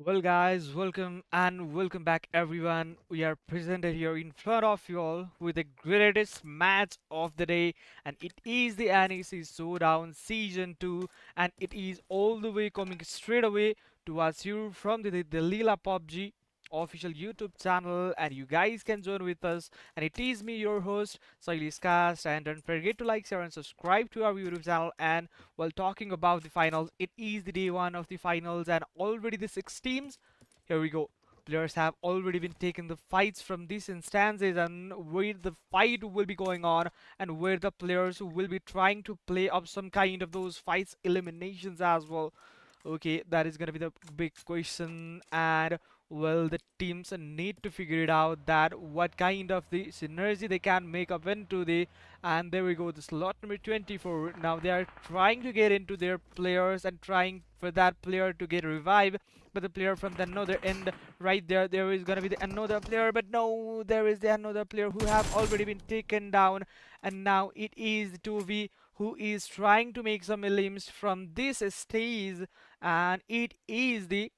Well, guys, welcome back, everyone. We are presented here in front of you all with the greatest match of the day, and it is the NEC Showdown Season 2, and it is all the way coming straight away towards you from the Delilah PUBG official YouTube channel, and you guys can join with us. And it is me, your host, Silas Cast, and don't forget to like, share, and subscribe to our YouTube channel. And while talking about the finals, it is the day one of the finals, and already the six teams. Here we go. Players have already been taking the fights from these instances, and where the fight will be going on, and where the players will be trying to play up some kind of those fights eliminations as well. Okay, that is gonna be the big question, and well, the teams need to figure it out that what kind of the synergy they can make up into the. And there we go, the slot number 24. Now they are trying to get into their players and trying for that player to get revived, but the player from the another end right there, there is gonna be the another player, but no, there is the another player who have already been taken down, and now it is 2v who is trying to make some elims from this stage, and it is the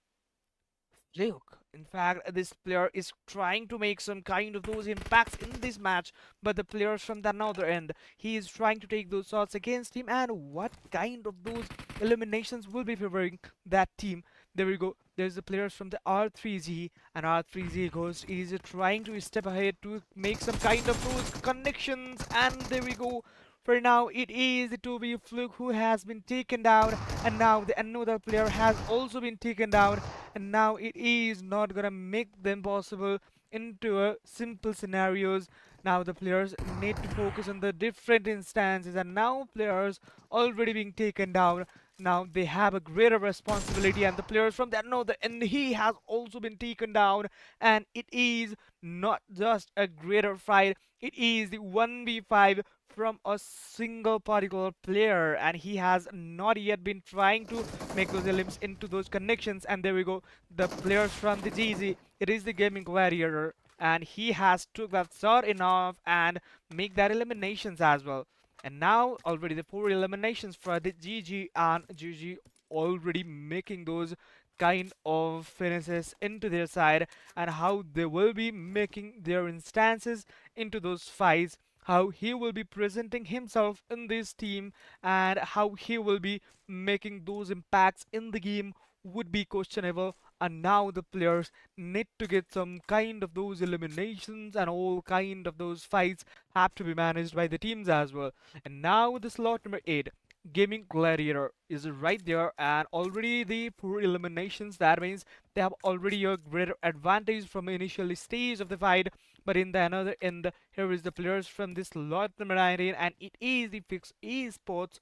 Luke. In fact, this player is trying to make some kind of those impacts in this match, but the players from the other end, he is trying to take those shots against him, and what kind of those eliminations will be favoring that team? There we go. There's the players from the R3Z, and R3Z Ghost is trying to step ahead to make some kind of those connections, and there we go. For now, it is the 2v Fluke who has been taken down, and now the another player has also been taken down, and now it is not gonna make them possible into a simple scenarios. Now the players need to focus on the different instances, and now players already being taken down. Now they have a greater responsibility, and the players from that know that, and he has also been taken down, and it is not just a greater fight, it is the 1v5 from a single particular player, and he has not yet been trying to make those elims into those connections. And there we go, the players from the GG, it is the gaming Gladiator, and he has took that shot enough and make that eliminations as well. And now already the four eliminations for the GG, and GG already making those kind of finishes into their side, and how they will be making their instances into those fights, how he will be presenting himself in this team, and how he will be making those impacts in the game would be questionable. And now the players need to get some kind of those eliminations, and all kind of those fights have to be managed by the teams as well. And now the slot number 8, gaming Gladiator, is right there, and already the four eliminations. That means they have already a greater advantage from the initial stage of the fight. But in the another end, here is the players from this slot number 19, and it is the Fix Esports.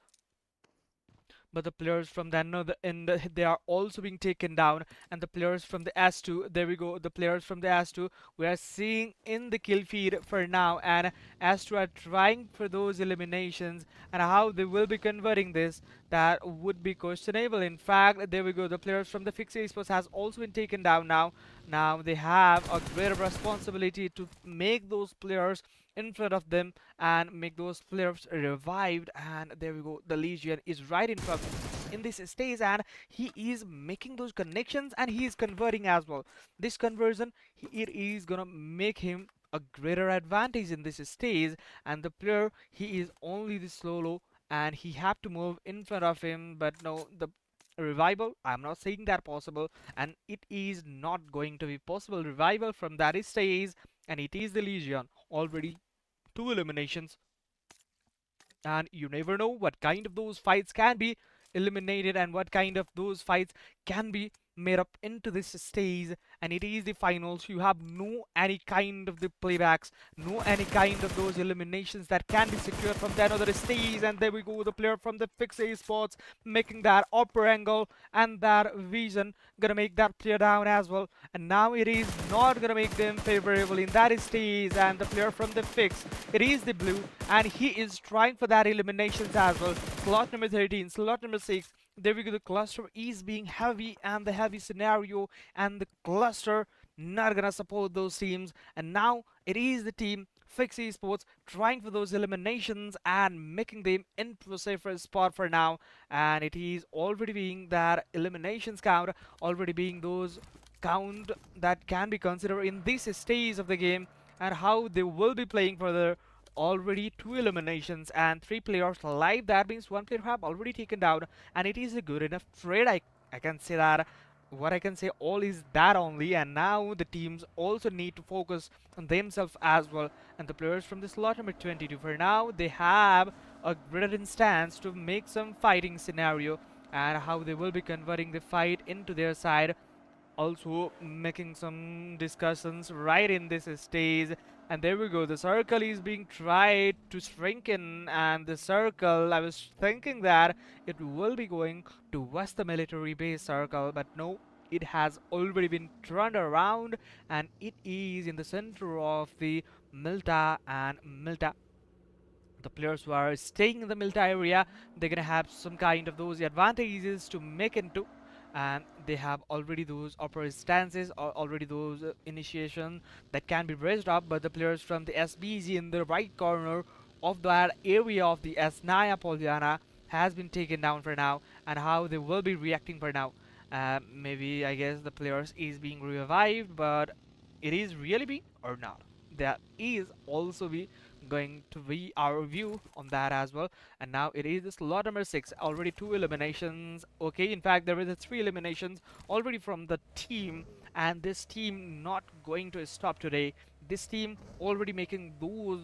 But the players from the another end, they are also being taken down, and the players from the S2, there we go, the players from the S2 we are seeing in the kill feed for now, and S2 are trying for those eliminations, and how they will be converting this, that would be questionable. In fact, there we go, the players from the Fix Esports has also been taken down. Now they have a greater responsibility to make those players in front of them and make those players revived. And there we go, the Legion is right in front in this stage, and he is making those connections, and he is converting as well. This conversion, it is gonna make him a greater advantage in this stage. And the player, he is only the solo, and he have to move in front of him, but no, the revival, I'm not saying that possible, and it is not going to be possible revival from that stage. And it is the Legion, already two eliminations, and you never know what kind of those fights can be eliminated, and what kind of those fights can be made up into this stage. And it is the finals, you have no any kind of the playbacks, no any kind of those eliminations that can be secured from that other stage. And there we go, the player from the Fix Esports making that upper angle, and that vision gonna make that player down as well. And now it is not gonna make them favorable in that stage, and the player from the Fix, it is the blue, and he is trying for that eliminations as well. Slot number 13, slot number 6, there we go, the cluster is being heavy, and the heavy scenario, and the cluster not gonna support those teams. And now it is the team Fix Esports trying for those eliminations and making them into a safer spot for now. And it is already being that eliminations count, already being those count that can be considered in this stage of the game, and how they will be playing for the already two eliminations and three players live. That means one player have already taken down, and it is a good enough trade. I can say that. What I can say all is that only, and now the teams also need to focus on themselves as well. And the players from this lot number 22, for now they have a greater instance to make some fighting scenario, and how they will be converting the fight into their side, also making some discussions right in this stage. And there we go, the circle is being tried to shrink in, and the circle, I was thinking that it will be going towards the military base circle, but no, it has already been turned around, and it is in the center of the Milta. And Milta, the players who are staying in the Milta area, they're gonna have some kind of those advantages to make into, and they have already those upper stances or already those initiation that can be raised up. But the players from the SBG in the right corner of that area of the Esnaya Poliana has been taken down for now, and how they will be reacting for now. Maybe I guess the players is being revived, but it is really be or not. That is also be going to be our view on that as well. And now it is slot number 6, already 2 eliminations. Okay, in fact there is a 3 eliminations already from the team, and this team not going to stop today. This team already making those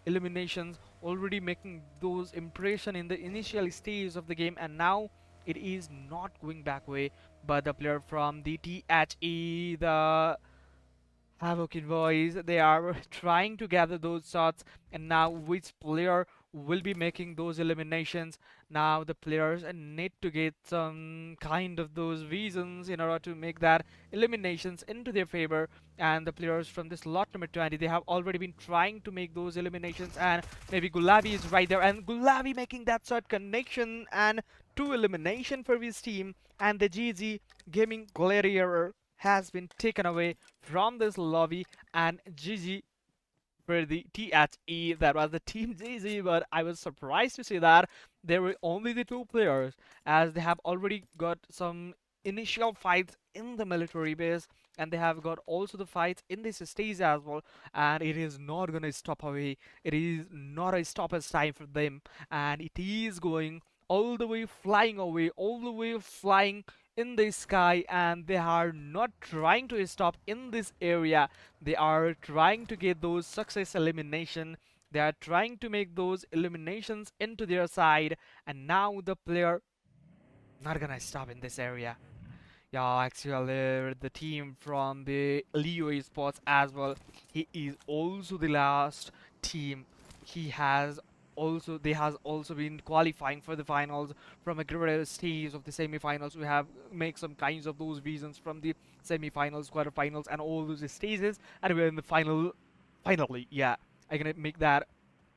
eliminations, already making those impression in the initial stage of the game, and now it is not going back way. But the player from the THE, the Havoc Envoys, they are trying to gather those shots, and now which player will be making those eliminations. Now the players need to get some kind of those reasons in order to make that eliminations into their favor. And the players from this lot number 20, they have already been trying to make those eliminations, and maybe Gulabi is right there, and Gulabi making that shot connection, and two elimination for his team. And the GG Gaming Gladiator has been taken away from this lobby, and GG for the THE. That was the team GG, but I was surprised to see that there were only the two players, as they have already got some initial fights in the military base, and they have got also the fights in this stage as well. And it is not gonna stop away, it is not a stoppage time for them, and it is going all the way flying away, all the way flying in the sky. And they are not trying to stop in this area, they are trying to get those success elimination, they are trying to make those eliminations into their side. And now the player not gonna stop in this area. Yeah, actually, the team from the Leo Esports as well. He is also the last team. He has also they has also been qualifying for the finals from a group stage of the semi-finals. We have make some kinds of those reasons from the semi-finals, quarterfinals, and all those stages, and we're in the final. Finally, yeah, I'm gonna make that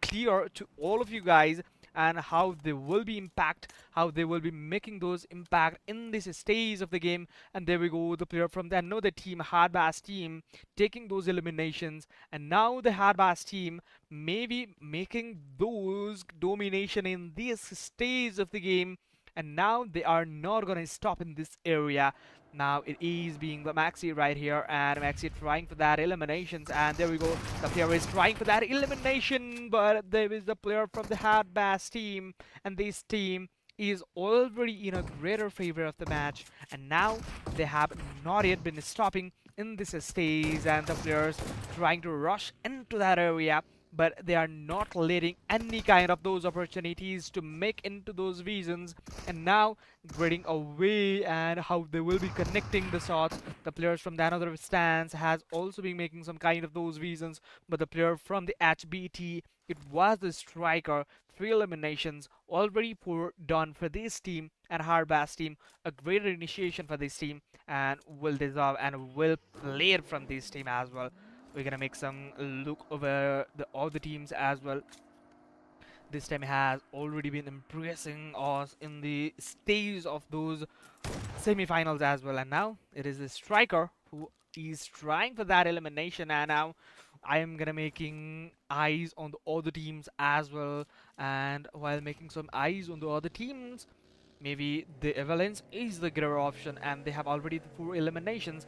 clear to all of you guys, and how they will be impact, how they will be making those impact in this stage of the game. And there we go, the player from the another team, Hardbass Team, taking those eliminations. And now the Hardbass Team may be making those domination in this stage of the game, and now they are not gonna stop in this area. Now it is being the Maxi right here, and Maxi trying for that eliminations, and there we go. The player is trying for that elimination, but there is the player from the Hardbass team, and this team is already in a greater favor of the match. And now they have not yet been stopping in this stage, and the players trying to rush into that area, but they are not letting any kind of those opportunities to make into those reasons. And now grading away, and how they will be connecting the shots. The players from the another stance has also been making some kind of those reasons, but the player from the HBT, it was the striker. 3 eliminations already done for this team, and Hardbass team, a greater initiation for this team, and will deserve and will play it from this team as well. We're gonna make some look over all the teams as well. This team has already been impressing us in the stage of those semi-finals as well. And now it is the striker who is trying for that elimination, and now I am gonna making eyes on the other teams as well, and while making some eyes on the other teams, maybe the Avalanche is the greater option, and they have already the 4 eliminations.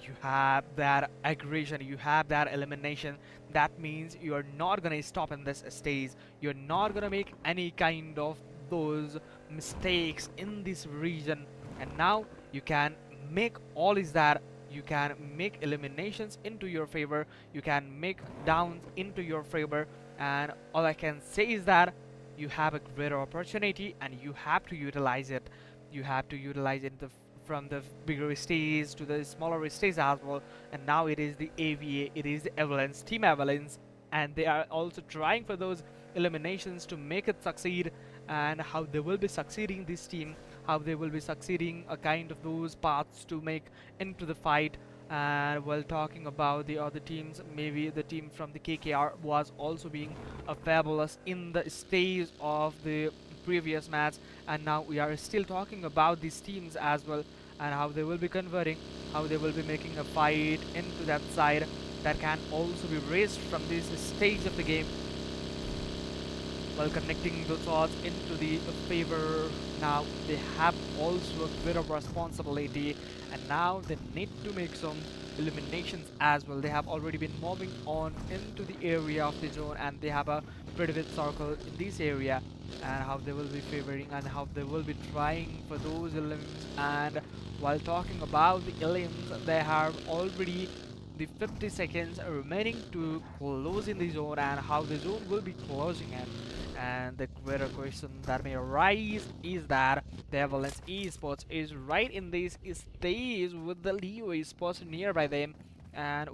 You have that aggression, you have that elimination. That means you're not gonna stop in this stage. You're not gonna make any kind of those mistakes in this region. And now you can make all is that you can make eliminations into your favor, you can make downs into your favor, and all I can say is that you have a greater opportunity and you have to utilize it. You have to utilize it from the bigger stage to the smaller stage as well. And now it is the AVA, it is the Avalanche, Team Avalanche, and they are also trying for those eliminations to make it succeed. And how they will be succeeding this team, how they will be succeeding a kind of those paths to make into the fight. And while talking about the other teams, maybe the team from the KKR was also being fabulous in the stage of the previous match, and now we are still talking about these teams as well, and how they will be converting, how they will be making a fight into that side that can also be raised from this stage of the game, while connecting the thoughts into the favor. Now they have also a bit of responsibility, and now they need to make some eliminations as well. They have already been moving on into the area of the zone, and they have a pretty big circle in this area, and how they will be favoring and how they will be trying for those elims. And while talking about the elims, they have already the 50 seconds remaining to close in the zone, and how the zone will be closing it. And the greater question that may arise is that the Avalanche Esports is right in this stage with the Leo Esports nearby them, and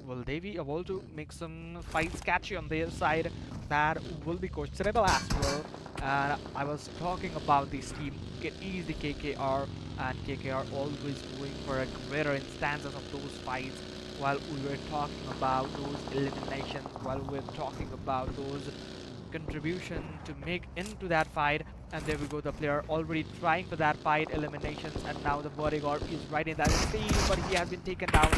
will they be able to make some fights catchy on their side? That will be questionable as well. And I was talking about this team, it is the KKR, and KKR always going for a greater instances of those fights. While we were talking about those eliminations, while we were talking about those contribution to make into that fight, and there we go, the player already trying for that fight eliminations, and now the bodyguard is right in that stage, but he has been taken down.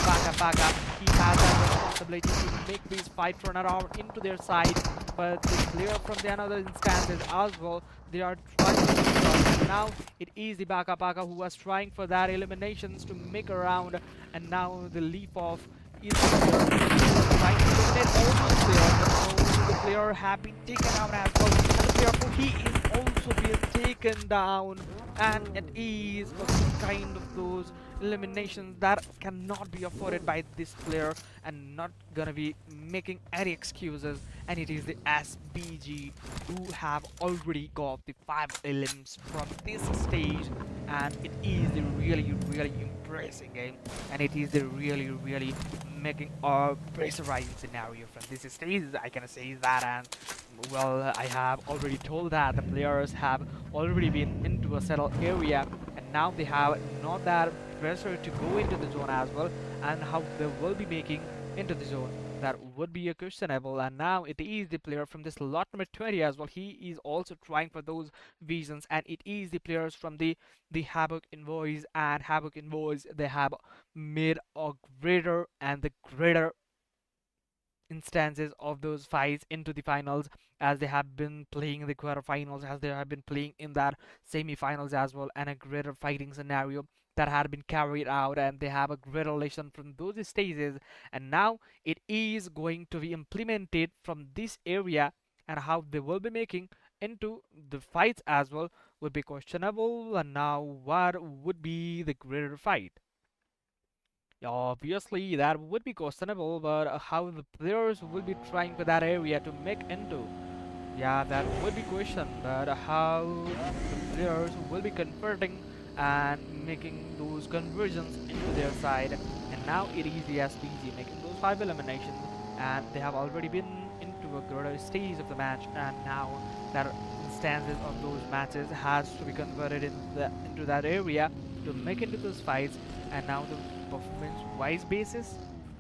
Baga, he has that responsibility to make this fight turn around into their side, but the player from the another instances as well, they are trying to make it. And now it is the Baga who was trying for that eliminations to make around, and now the leap off is trying to eliminate almost there, but no, the player have been taken out as well, and the player he is also being taken down, and it is a kind of those eliminations that cannot be afforded by this player, and not gonna be making any excuses. And it is the SBG who have already got the 5 elims from this stage, and it is the really impressive game, and it is the really making a pressurizing scenario from this stage, I can say that. And well, I have already told that the players have already been into a settled area, and now they have not that pressure to go into the zone as well, and how they will be making into the zone, that would be a questionable. And now it is the player from this lot number 20 as well, he is also trying for those visions, and it is the players from the Havoc Envoys, and Havoc Envoys, they have made a greater and the greater instances of those fights into the finals, as they have been playing in the quarterfinals, as they have been playing in that semi-finals as well, and a greater fighting scenario that had been carried out, and they have a greater lesson from those stages, and now it is going to be implemented from this area, and how they will be making into the fights as well would be questionable. And now what would be the greater fight? Yeah, obviously that would be questionable, but how the players will be trying for that area to make into, yeah, that would be question. But how the players will be converting and making those conversions into their side, and now it is the SPG making those 5 eliminations, and they have already been into a greater stage of the match, and now that instances of those matches has to be converted into that area to make into those fights. And now the performance wise basis,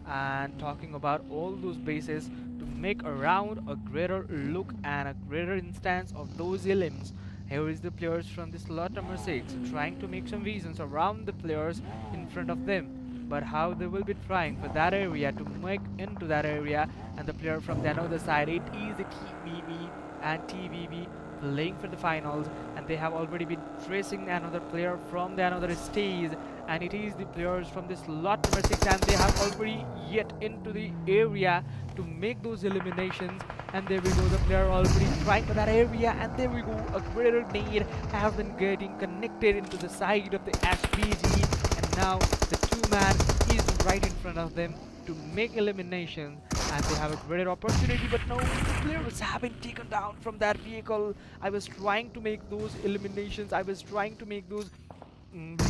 and talking about all those bases to make around a greater look and a greater instance of those elims. Here is the players from this lot number 6 trying to make some visions around the players in front of them. but how they will be trying for that area to make into that area. And the player from the another side, it is the TVB and TVB playing for the finals, and they have already been tracing another player from the another stage, and it is the players from this slot number 6, and they have already yet into the area to make those eliminations. And there we go, the player already trying for that area, and there we go, a greater need has been getting connected into the side of the SPG, and now the two-man is right in front of them to make eliminations, and they have a great opportunity. But no, the players have been taken down from that vehicle. I was trying to make those eliminations, I was trying to make those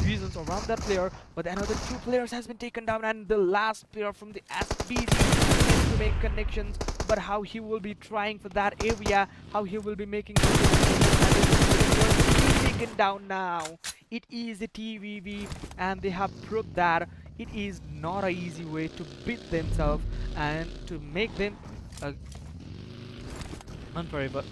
reasons around that player, but another two players has been taken down, and the last player from the SBG needs to make connections. But how he will be trying for that area, how he will be making taken down now. It is the TVV, and they have proved that it is not an easy way to beat themselves and to make them a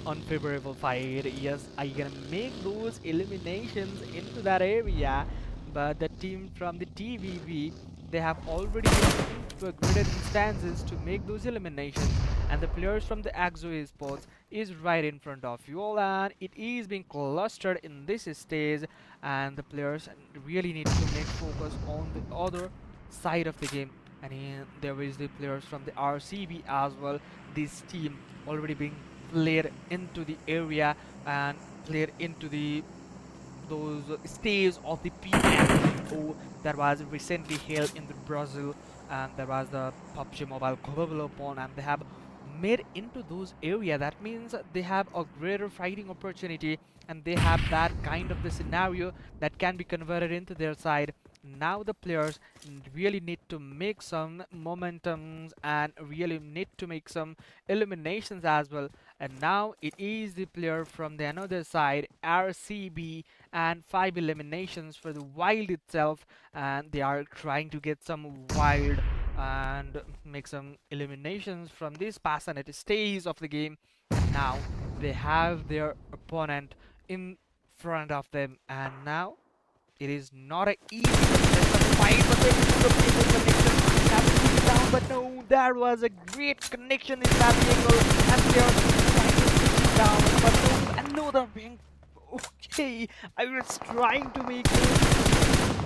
unfavorable fight. Yes, I gonna make those eliminations into that area, but the team from the TVV, they have already been into graded instances to make those eliminations, and the players from the Exo Esports is right in front of you all, and it is being clustered in this stage, and the players really need to make focus on the other side of the game. And there is the players from the RCB as well. This team already being played into the area and played into the those stages of the PMO that was recently held in the Brazil, and there was the PUBG Mobile Global Open, and they have made into those area. That means they have a greater fighting opportunity, and they have that kind of the scenario that can be converted into their side. Now the players really need to make some momentums and really need to make some eliminations as well. And now it is the player from the another side, RCB, and 5 eliminations for the wild itself, and they are trying to get some wild and make some eliminations from this passionate stage of the game. And now they have their opponent in front of them, and now it is not a easy fight, but there is the people connection happening down. But no, there was a great connection in that angle, and they are trying to push it down. But no, another wing. Okay, I was trying to make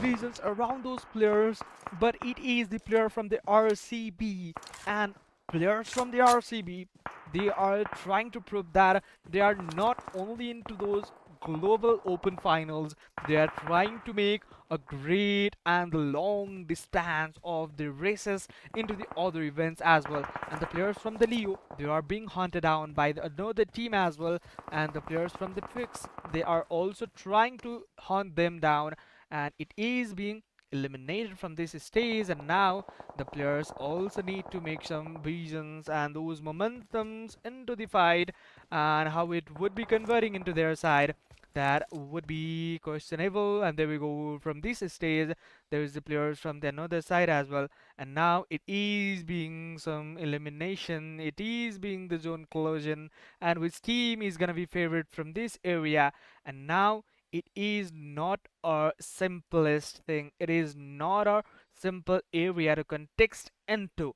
visions around those players, but it is the player from the RCB, and players from the RCB, they are trying to prove that they are not only into those global open finals, they are trying to make a great and long distance of the races into the other events as well. And the players from the Leo, they are being hunted down by another team as well, and the players from the Fix, they are also trying to hunt them down, and it is being eliminated from this stage. And now the players also need to make some visions and those momentums into the fight, and how it would be converting into their side, that would be questionable. And there we go, from this stage there is the players from the another side as well, and now it is being some elimination, it is being the zone collision, and which team is gonna be favored from this area. And now it is not a simplest thing, it is not a simple area to context into.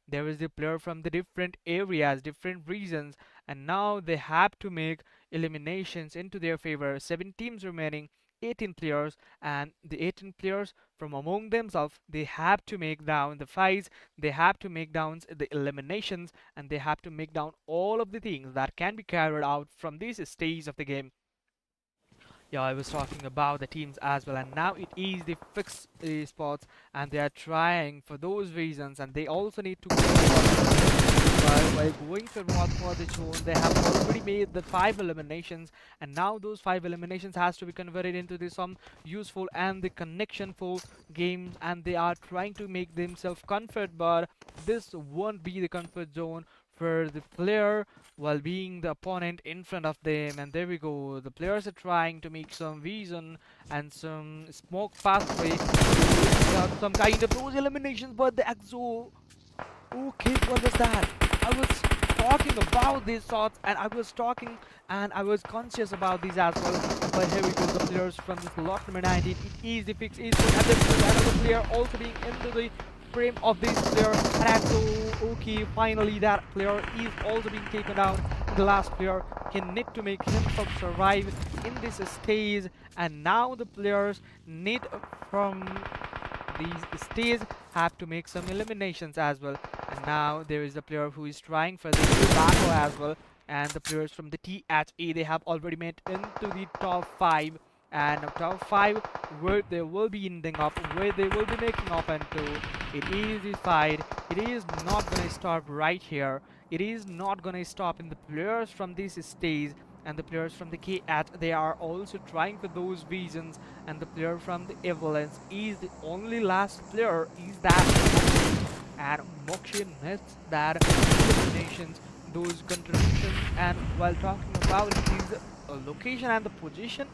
There is the player from the different areas, different regions, and now they have to make eliminations into their favor. 7 teams remaining, 18 players, and the 18 players from among themselves, they have to make down the fights, they have to make down the eliminations, and they have to make down all of the things that can be carried out from this stage of the game. Yeah, I was talking about the teams as well, and now it is the fixed spots, and they are trying for those reasons, and they also need to go while going for the zone. They have already made the 5 eliminations, and now those 5 eliminations has to be converted into the some useful and the connectionful games, and they are trying to make themselves comfort, but this won't be the comfort zone for the player while being the opponent in front of them. And there we go, the players are trying to make some vision and some smoke pathway to some kind of those eliminations, but the Exo, okay, what was that? I was talking about these shots, and I was talking and I was conscious about these as well. But here we go, the players from this lot number 19. It is the fix is good, and there's another player also being into the frame of this player, and that's okay. Finally, that player is also being taken down. The last player can need to make himself survive in this stage, and now the players need from these stages have to make some eliminations as well. And now there is a player who is trying for the battle as well, and the players from the THA, they have already made into the top 5, and top 5 where they will be ending up, where they will be making up into. It is the fight. It is not gonna stop right here. It is not gonna stop in the players from this stage, and the players from the KH, they are also trying for those visions, and the player from the Avalanche is the only last player is that, and Mokshin needs that eliminations, those contributions. And while talking about his location and the position,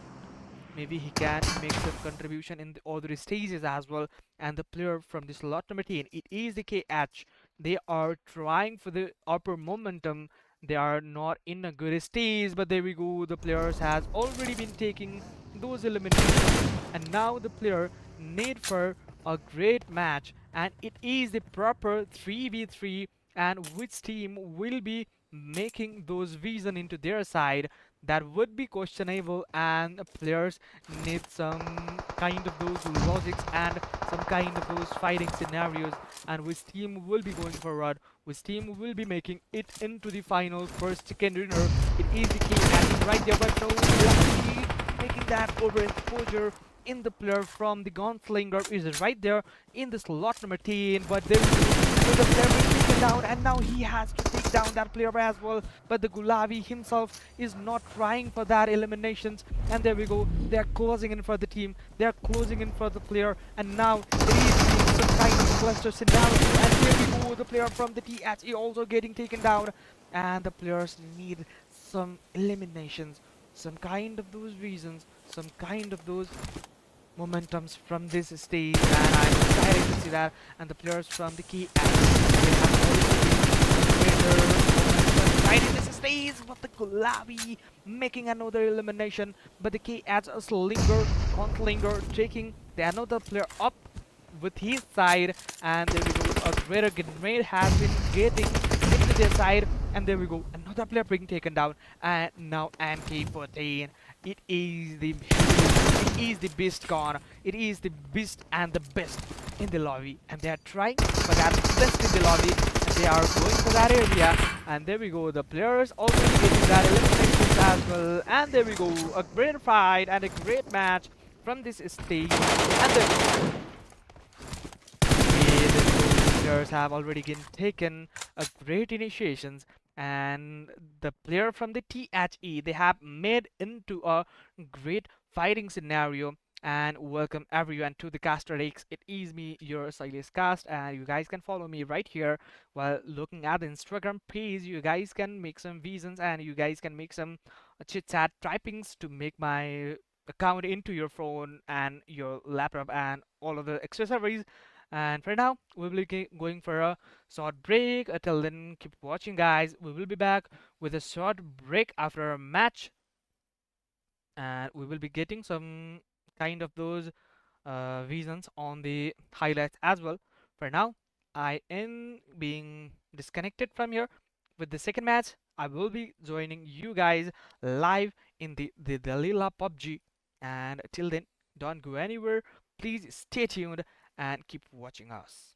maybe he can make some contribution in the other stages as well. And the player from this lot number 10, it is the KH. They are trying for the upper momentum. They are not in a good stage, but there we go. The players has already been taking those eliminations, and now the player need for a great match, and it is the proper 3v3, and which team will be making those vision into their side, that would be questionable, and players need some kind of those logics and some kind of those fighting scenarios, and which team will be going forward, which team will be making it into the final first second winner. It is the key and right there, but no lucky making that overexposure in the player from the Gunslinger is right there in the slot number 10, but there is the player being taken down, and now he has to take down that player as well. But the Gulavi himself is not trying for that eliminations, and there we go. They are closing in for the team. They are closing in for the player, and now it is some kind of cluster scenario. And here we go. The player from the THE also getting taken down, and the players need some eliminations, some kind of those reasons, some kind of those momentums from this stage, and I'm excited to see that. And the players from the key they have already momentum right in this stage, but the Gulabi making another elimination, but the key adds a Slinger taking the another player up with his side, and there we go. A greater grenade has been getting into their side, and there we go. Another player being taken down, and now MK14. It is the beast gone. It is the beast and the best in the lobby, and they are trying for that best in the lobby, and they are going for that area. And there we go. The players already getting that elimination as well, and there we go. A great fight and a great match from this stage, and the players have already been taken a great initiations, and the player from the THE, they have made into a great fighting scenario. And welcome everyone to the Caster X. It is me, your Silas Cast, and you guys can follow me right here while looking at the Instagram page. You guys can make some visions, and you guys can make some chit chat typings to make my account into your phone and your laptop and all of the accessories. And for now, we will be going for a short break. Until then, keep watching, guys. We will be back with a short break after a match, and we will be getting some kind of those visions on the highlights as well. For now, I am being disconnected from here. With the second match, I will be joining you guys live in the Delilah PUBG. And till then, don't go anywhere. Please stay tuned and keep watching us.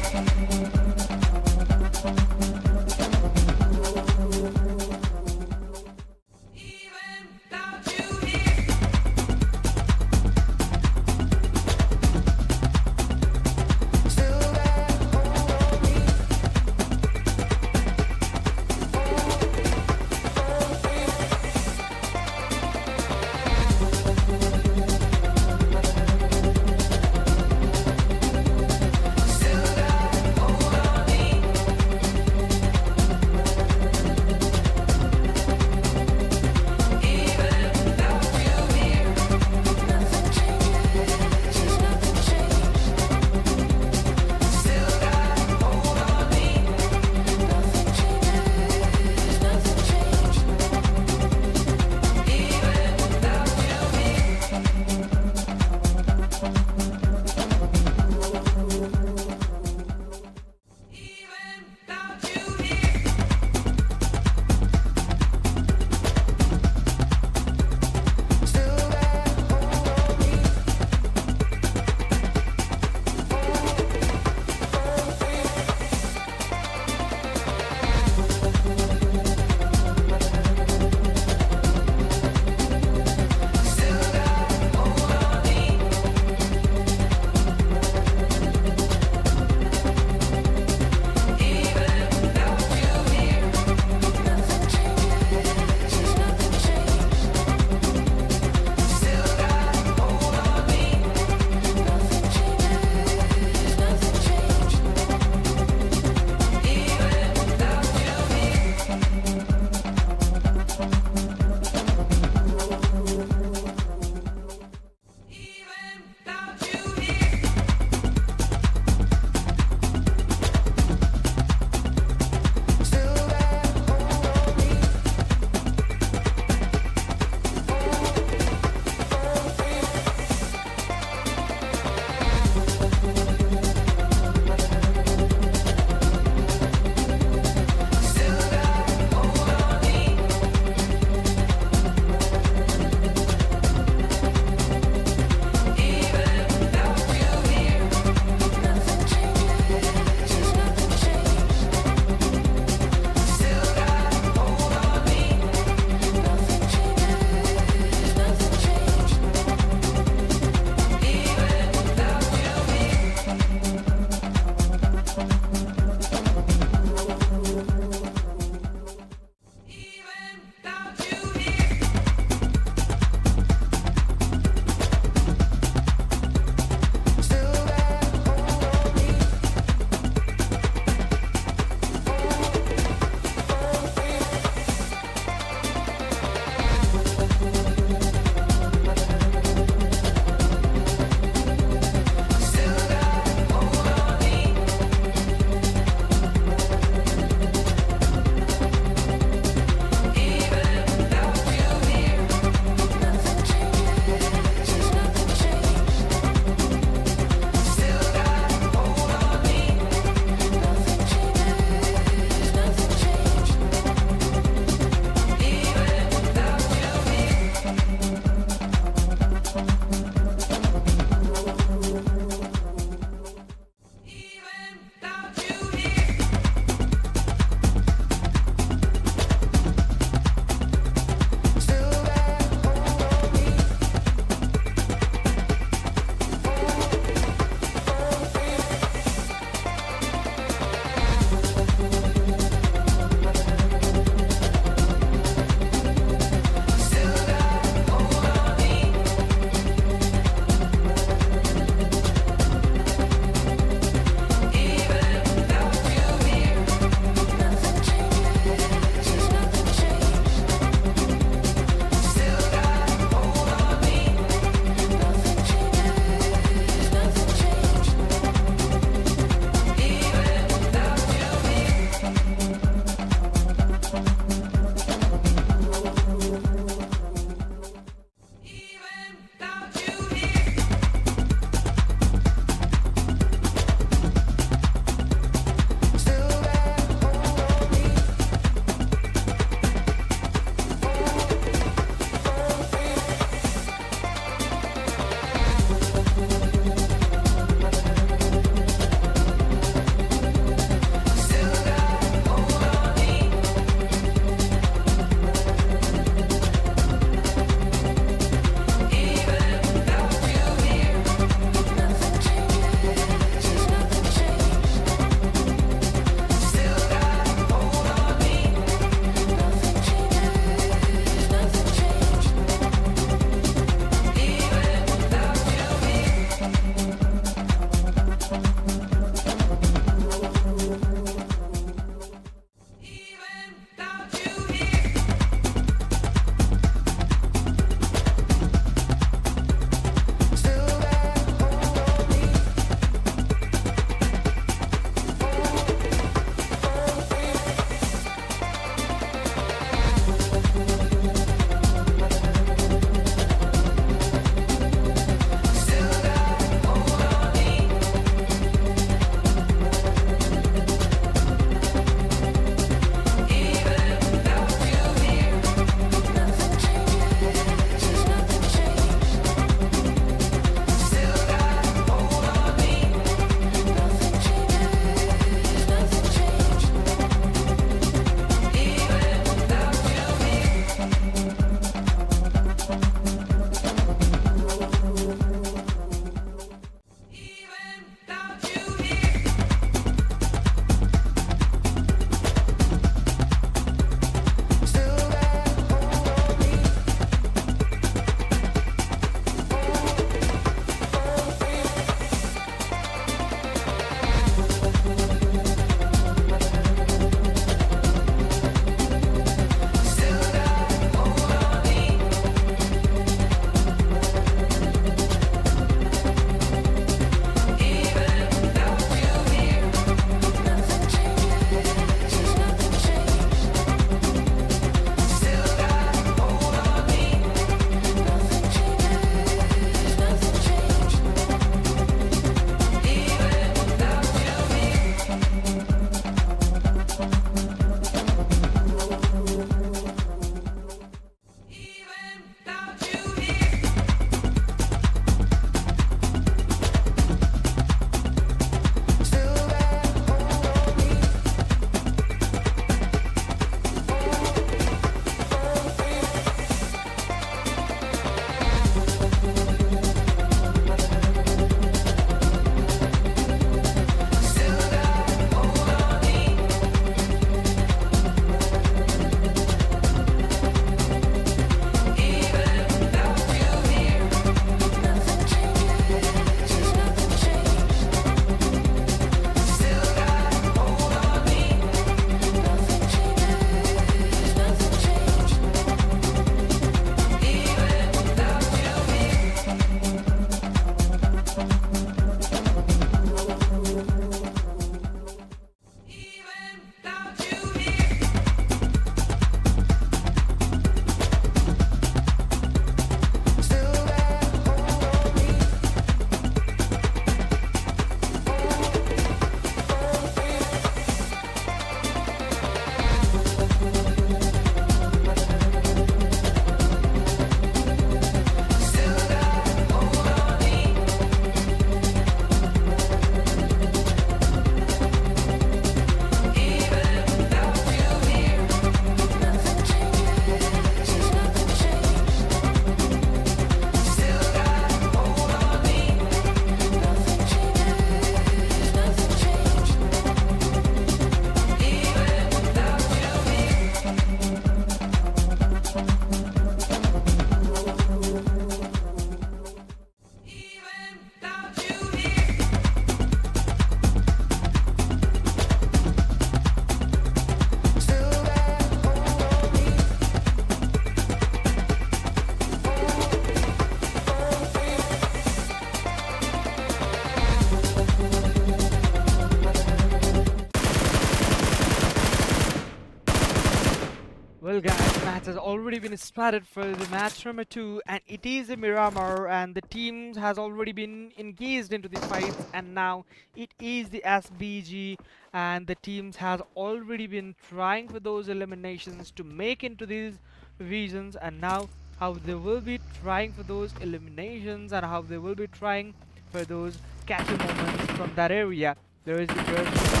match has already been started for the match number 2, and it is a Miramar, and the teams has already been engaged into the fights, and now it is the SBG, and the teams has already been trying for those eliminations to make into these regions, and now how they will be trying for those eliminations and how they will be trying for those catcher moments from that area. There is the person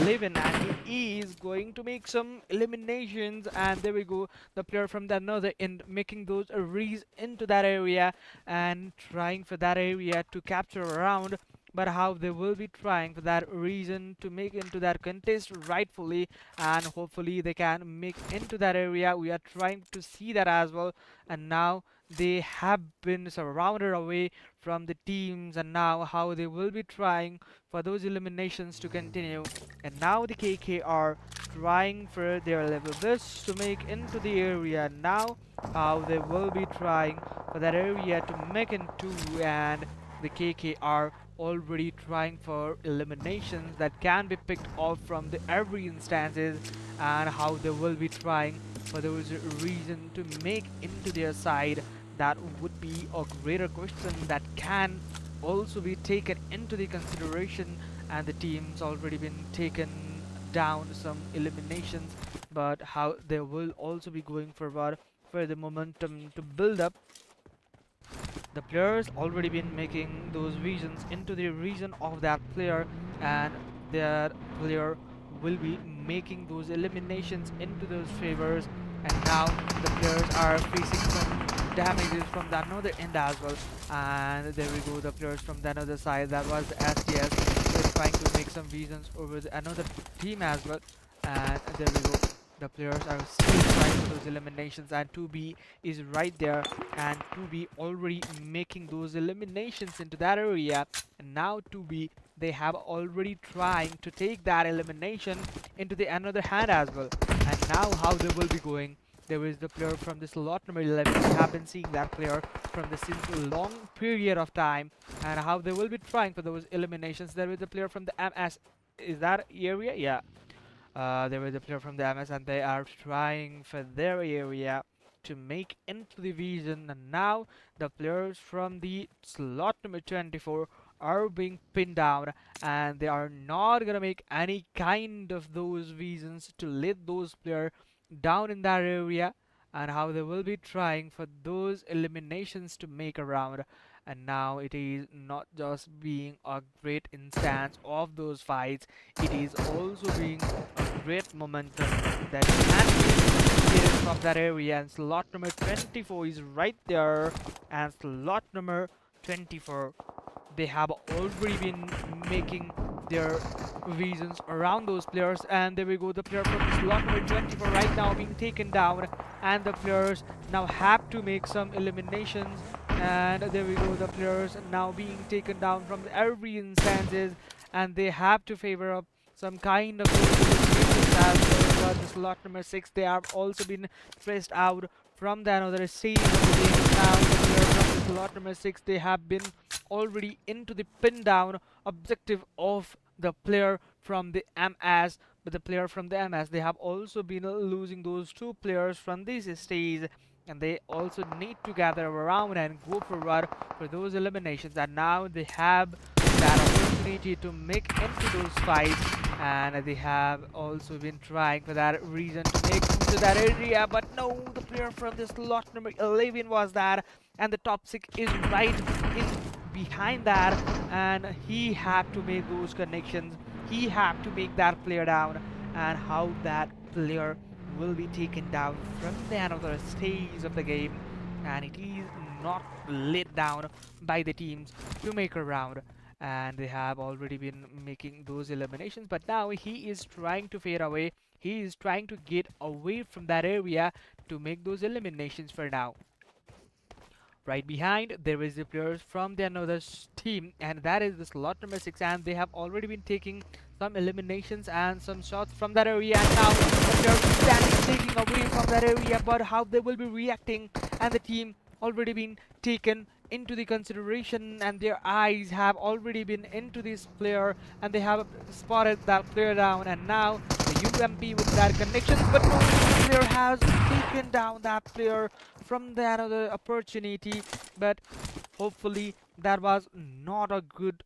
11, and he is going to make some eliminations, and there we go, the player from the another end making those arrays into that area and trying for that area to capture around. But how they will be trying for that reason to make into that contest rightfully, and hopefully they can make into that area. We are trying to see that as well, and now they have been surrounded away from the teams, and now how they will be trying for those eliminations to continue. And now the KK are trying for their level best to make into the area. Now how they will be trying for that area to make into, and the KK are already trying for eliminations that can be picked off from the every instances, and how they will be trying for those reason to make into their side. That would be a greater question that can also be taken into the consideration, and the team's already been taken down some eliminations, but how they will also be going forward for the momentum to build up. The players already been making those visions into the region of that player, and their player will be making those eliminations into those favors, and now the players are facing some damages from the another end as well. And there we go, the players from the another side, that was the SDS, they're trying to make some visions over the another team as well. And there we go, the players are still trying for those eliminations, and 2B is right there, and 2B already making those eliminations into that area. And now 2B, they have already trying to take that elimination into the another hand as well. And now how they will be going, there is the player from the slot number 11. We have been seeing that player from the since a long period of time, and how they will be trying for those eliminations. There is a player from the MS, is that area? Yeah. There is a player from the MS, and they are trying for their area to make into the vision. And now the players from the slot number 24 are being pinned down, and they are not gonna make any kind of those visions to let those players down in that area, and how they will be trying for those eliminations to make around. And now it is not just being a great instance of those fights, it is also being a great momentum that can be created from that area. And slot number 24 is right there, and slot number 24, they have already been making their visions around those players. And there we go, the player from slot number 24 right now being taken down, and the players now have to make some eliminations. And there we go, the players now being taken down from every instances, and they have to favor up some kind of eliminations as well. But the slot number 6, they have also been pressed out from the another stage of the game. Now the player from the slot number 6, they have been already into the pin down objective of the player from the MS. But the player from the MS, they have also been losing those two players from this stage, and they also need to gather around and go forward for those eliminations. And now they have that opportunity to make into those fights, and they have also been trying for that reason to make into that area. But no, the player from the slot number 11 was that, and the top 6 is right in behind that, and he had to make those connections, he had to make that player down. And how that player will be taken down from the another stage of the game, and it is not let down by the teams to make a round. And they have already been making those eliminations, but now he is trying to fade away, he is trying to get away from that area to make those eliminations for now. Right behind, there is the players from the another team, and that is the slot number 6, and they have already been taking some eliminations and some shots from that area. And now the players standing taking away from that area, but how they will be reacting, and the team already been taken into the consideration, and their eyes have already been into this player, and they have spotted that player down. And now the UMP with that connection, but no, player has taken down that player from the another opportunity, but hopefully that was not a good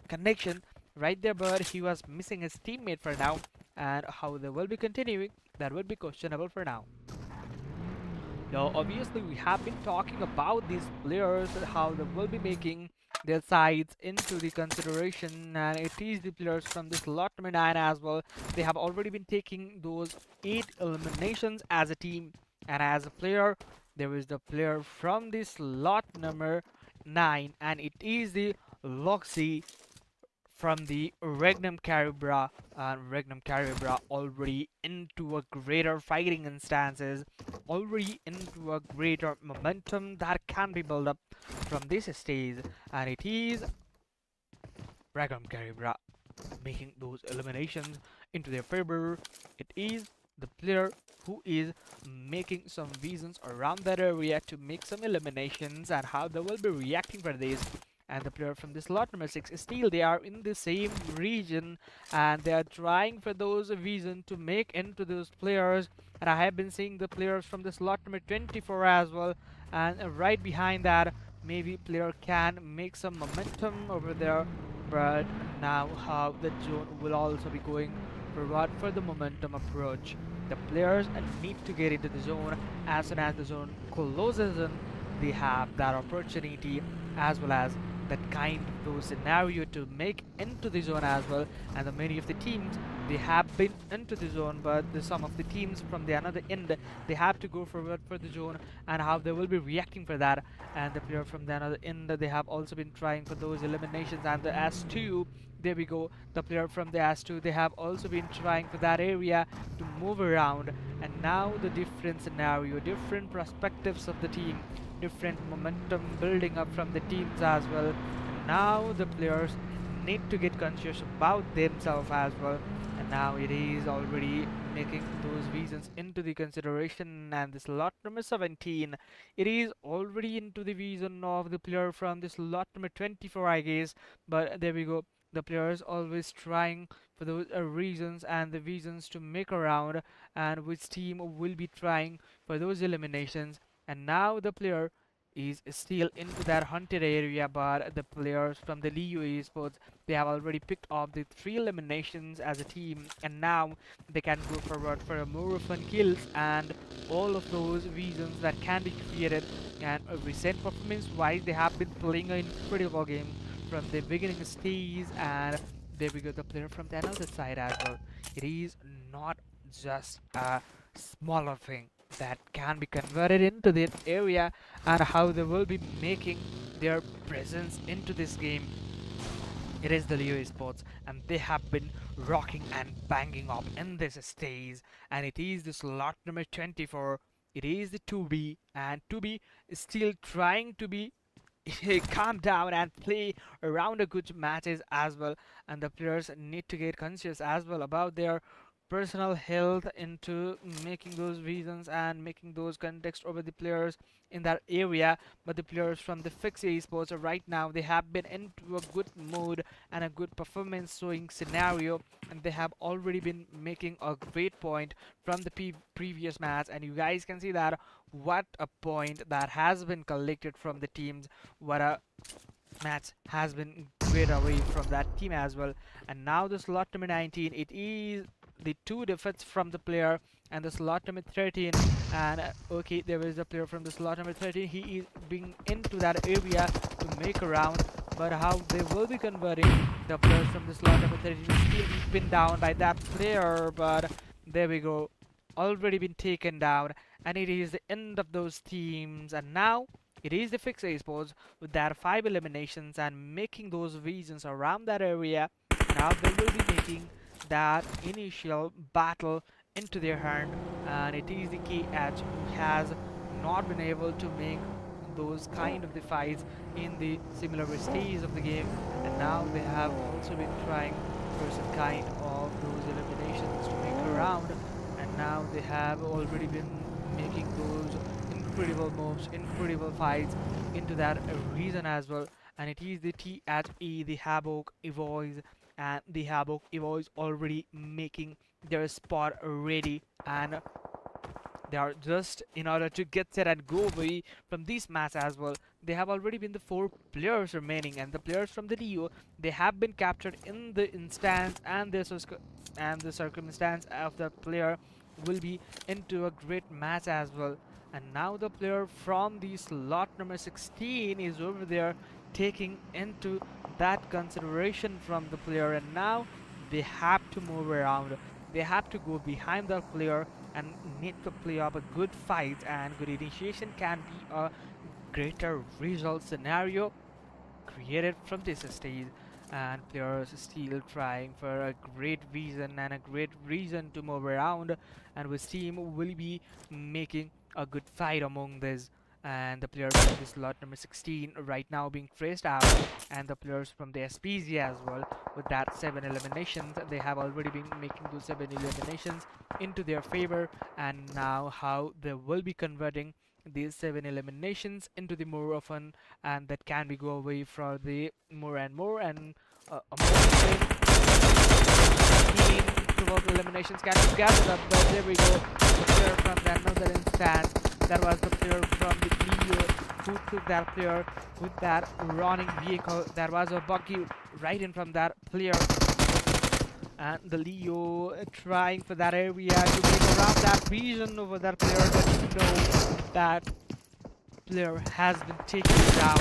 connection right there, but he was missing his teammate for now, and how they will be continuing, that would be questionable for now. Now, obviously, we have been talking about these players, how they will be making their sides into the consideration, and it is the players from this lot number 9 as well. They have already been taking those 8 eliminations as a team, and as a player, there is the player from this lot number 9, and it is the Loxy from the Regnum Carya Bra, and Regnum Carya Bra already into a greater fighting instances, already into a greater momentum that can be built up from this stage, and it is Regnum Carya Bra making those eliminations into their favor. It is the player who is making some visions around that area to make some eliminations, and how they will be reacting for this. And the player from this lot number 6 still they are in the same region, and they are trying for those vision to make into those players. And I have been seeing the players from this lot number 24 as well, and right behind that maybe player can make some momentum over there, but now how the zone will also be going forward for the momentum approach. The players need to get into the zone. As soon as the zone closes in, they have that opportunity as well as that kind of scenario to make into the zone as well. And the many of the teams they have been into the zone, but some of the teams from the another end they have to go forward for the zone, and how they will be reacting for that. And the player from the another end they have also been trying for those eliminations, and the S2, there we go, the player from the S2 they have also been trying for that area to move around. And now the different scenario, different perspectives of the team, different momentum building up from the teams as well. And now the players need to get conscious about themselves as well. And now it is already making those reasons into the consideration. And this lot number 17, it is already into the vision of the player from this lot number 24, I guess. But there we go, the players always trying for those reasons and the reasons to make around, and which team will be trying for those eliminations. And now the player is still into that hunted area, but the players from the Melise Esports they have already picked up the 3 eliminations as a team, and now they can go forward for a more fun kills and all of those reasons that can be created. And recent performance wise they have been playing an incredible game from the beginning stage. And there we go, the player from the another side as well. It is not just a smaller thing that can be converted into this area, and how they will be making their presence into this game. It is the Melise Esports, and they have been rocking and banging up in this stage. And it is the slot number 24. It is the 2B, and 2B is still trying to be calm down and play around a good matches as well. And the players need to get conscious as well about their personal health into making those reasons and making those context over the players in that area. But the players from the Fix Esports right now they have been into a good mood and a good performance showing scenario, and they have already been making a great point from the previous match. And you guys can see that what a point that has been collected from the teams, what a match has been great away from that team as well. And now the slot number 19, it is the 2 defeats from the player, and the slot number 13. And okay, there is a player from the slot number 13, he is being into that area to make a round, but how they will be converting the players from the slot number 13 still being pinned down by that player. But there we go, already been taken down, and it is the end of those teams. And now it is the Fix Esports with their 5 eliminations and making those regions around that area. Now they will be making that initial battle into their hand, and it is the KH who has not been able to make those kind of the fights in the similar stage of the game. And now they have also been trying for some kind of those eliminations to make around, and now they have already been making those incredible moves, incredible fights into that region as well. And it is the THE, the Havoc Envoys, and the Havoc Envoys already making their spot ready. And They are just in order to get set and go away from this match as well. They have already been the 4 players remaining, and the players from the Leo, they have been captured in the instance, and the circumstance of the player will be into a great match as well. And now the player from the slot number 16 is over there taking into that consideration from the player, and now they have to move around. They have to go behind the player and need to play up a good fight, and good initiation can be a greater result scenario created from this stage. And players still trying for a great reason and a great reason to move around, and with team will be making a good fight among this. And the player from this slot number 16 right now being traced out, and the players from the SPZ as well with that 7 eliminations. They have already been making those 7 eliminations into their favor, and now how they will be converting these 7 eliminations into the more often, and that can be go away for the more and more, and a more 15, 12 eliminations can be gathered up. But there we go, the player from the another instance, that was the player from the Leo who took that player with that running vehicle. That was a buggy right in from that player, and the Leo trying for that area to make around that region over that player, but you know that player has been taken down.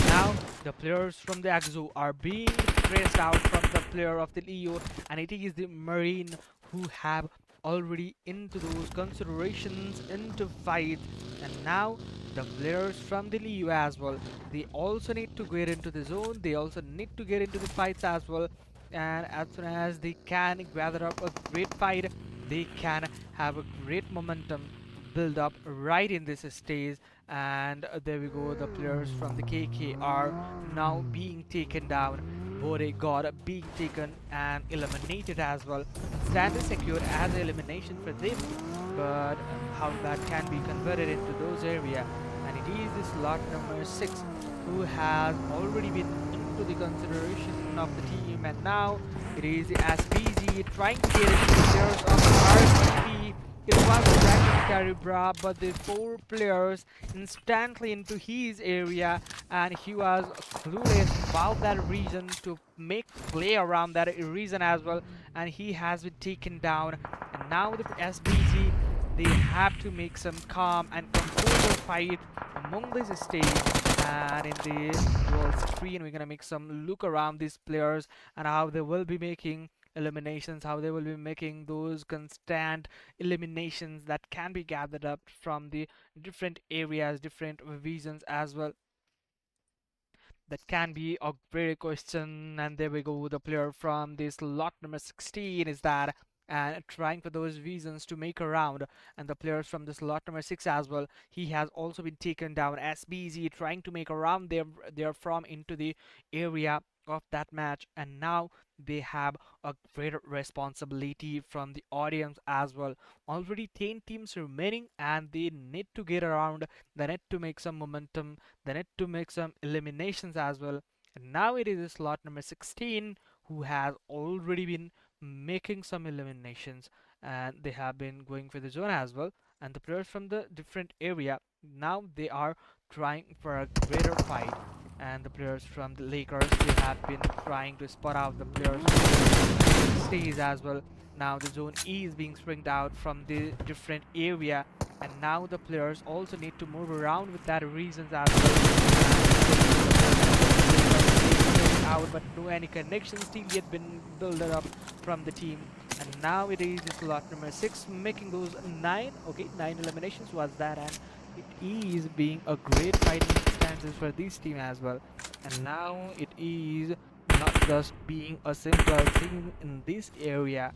Now the players from the Exo are being traced out from the player of the Leo, and it is the Marine who have already into those considerations into fight. And now the players from the Leo as well, they also need to get into the zone, they also need to get into the fights as well, and as soon as they can gather up a great fight, they can have a great momentum build up right in this stage. And there we go, the players from the KK are now being taken down. Bodyguard being taken and eliminated as well. Stand is secured as an elimination for them, but how that can be converted into those areas. And it is this slot number 6 who has already been into the consideration of the team, and now it is the SPZ trying to get into the players of the RCP. It was the Regnum Carya Bra, but the 4 players instantly into his area, and he was clueless about that region to make play around that region as well, and he has been taken down. And now the SBG, they have to make some calm and composure fight among this stage. And in the world screen, we're gonna make some look around these players and how they will be making eliminations, how they will be making those constant eliminations that can be gathered up from the different areas, different regions as well. That can be a great question. And there we go, the player from this lot number 16 is that, and trying for those reasons to make a round. And the players from this lot number 6 as well, he has also been taken down. SBZ trying to make a round there from into the area of that match, and now they have a greater responsibility from the audience as well. Already 10 teams remaining, and they need to get around, they need to make some momentum, they need to make some eliminations as well. And now it is the slot number 16 who has already been making some eliminations, and they have been going for the zone as well. And the players from the different area, now they are trying for a greater fight. And the players from the Lakers, they have been trying to spot out the players from the stage as well. Now the zone is being springed out from the different area, and now the players also need to move around with that reasons as well. Out, but no any connections still yet been built up from the team. And now it is this lot number 6 making those 9 eliminations was that, and it is being a great fighting stances for this team as well. And now it is not just being a simple team in this area,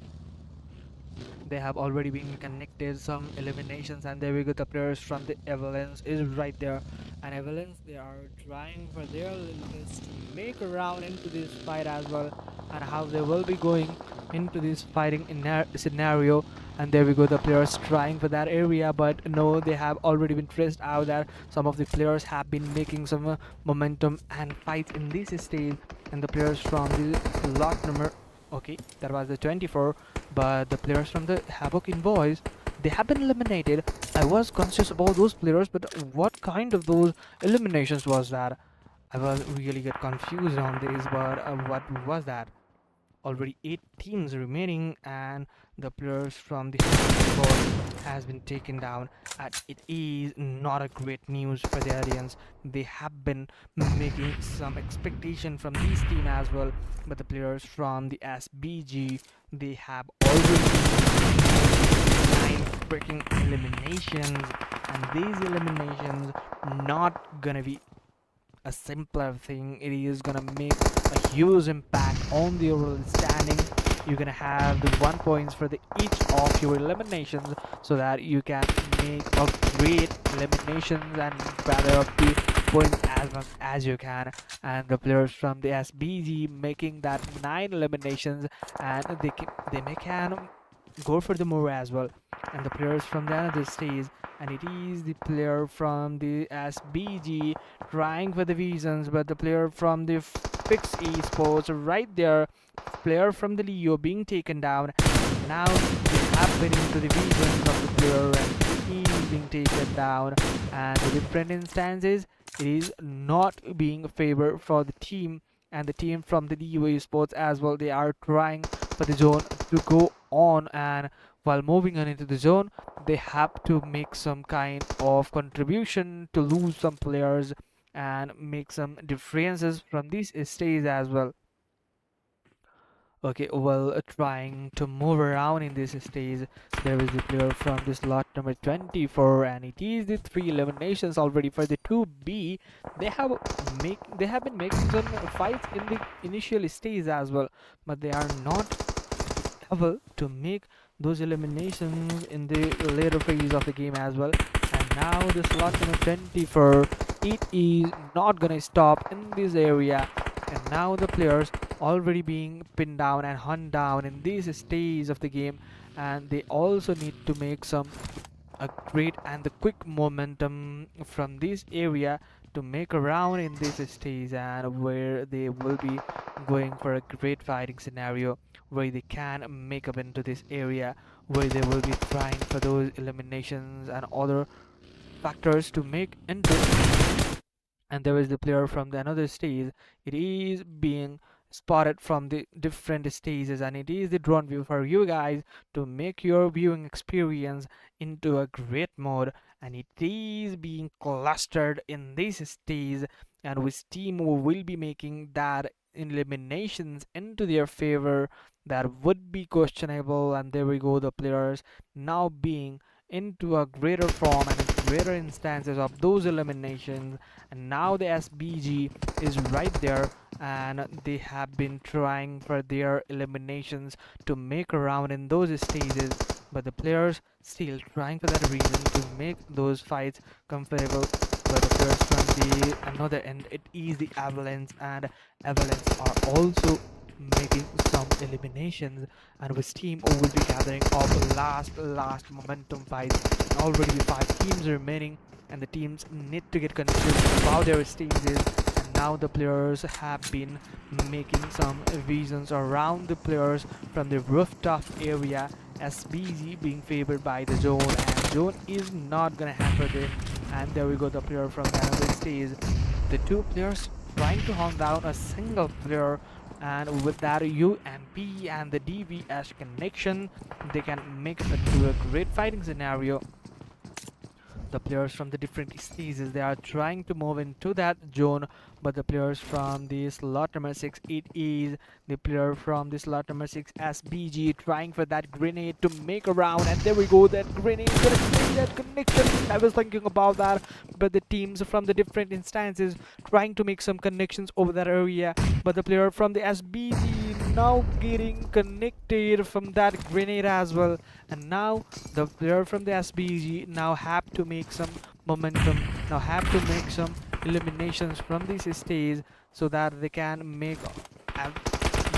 they have already been connected some eliminations. And there we go, the players from the Avalanche is right there, and Avalanche, they are trying for their limits to make a round into this fight as well, and how they will be going into this fighting scenario. And there we go, the players trying for that area, but no, they have already been traced out. That some of the players have been making some momentum and fights in this stage. And the players from the lot number, that was the 24, but the players from the Havoc Envoys, they have been eliminated. I was conscious about those players, but what kind of those eliminations was that? I was really get confused on this, but what was that? Already 8 teams remaining, and the players from the board has been taken down, and it is not a great news for the audience. They have been making some expectation from this team as well, but the players from the SBG, they have already 9 freaking eliminations, and these eliminations not gonna be a simpler thing. It is gonna make a huge impact on the overall standing. You're gonna have the 1 points for the each of your eliminations, so that you can make a great eliminations and gather up the points as much as you can. And the players from the SBG making that 9 eliminations, and they may can go for the more as well. And the players from the other stage, and it is the player from the SBG trying for the visions, but the player from the Fix Esports right there, player from the Leo being taken down. Now it's happening to the visions of the player, and he is being taken down. And the different instances, it is not being a favor for the team, and the team from the Leo Esports as well. They are trying for the zone to go on, and while moving on into the zone, they have to make some kind of contribution to lose some players and make some differences from these stages as well. Okay, well, trying to move around in this stage, there is the player from this lot number 24, and it is the 3 eliminations already for the 2B. They have been making some fights in the initial stage as well, but they are not able to make those eliminations in the later phase of the game as well. And now the slot number 24, it is not gonna stop in this area, and now the players already being pinned down and hunt down in this stage of the game, and they also need to make some a great and the quick momentum from this area to make a round in this stage, and where they will be going for a great fighting scenario where they can make up into this area, where they will be trying for those eliminations and other factors to make into. And there is the player from the another stage. It is being spotted from the different stages, and it is the drone view for you guys to make your viewing experience into a great mode. And it is being clustered in this stage, and with team who will be making that eliminations into their favor, that would be questionable. And there we go, the players now being into a greater form and greater instances of those eliminations. And now the SBG is right there, and they have been trying for their eliminations to make a round in those stages, but the players still trying for that reason to make those fights comfortable. But the players from the another end, it is the Avalanche, and Avalanche are also making some eliminations, and with team who will be gathering up last momentum fights. And already 5 teams remaining, and the teams need to get confused about their stages. And now the players have been making some visions around the players from the rooftop area. SBG being favored by the zone, and zone is not gonna hamper them. And there we go, the player from the another stage. The 2 players trying to hunt down a single player, and with that UMP and the DVS connection, they can make it into a great fighting scenario. The players from the different stages, they are trying to move into that zone, but the players from the slot number 6, it is the player from the slot number 6 SBG trying for that grenade to make a round. And there we go, that grenade gonna make that connection. I was thinking about that, but the teams from the different instances trying to make some connections over that area, but the player from the SBG now getting connected from that grenade as well. And now the player from the SBG now have to make some momentum, now have to make some eliminations from this stage, so that they can make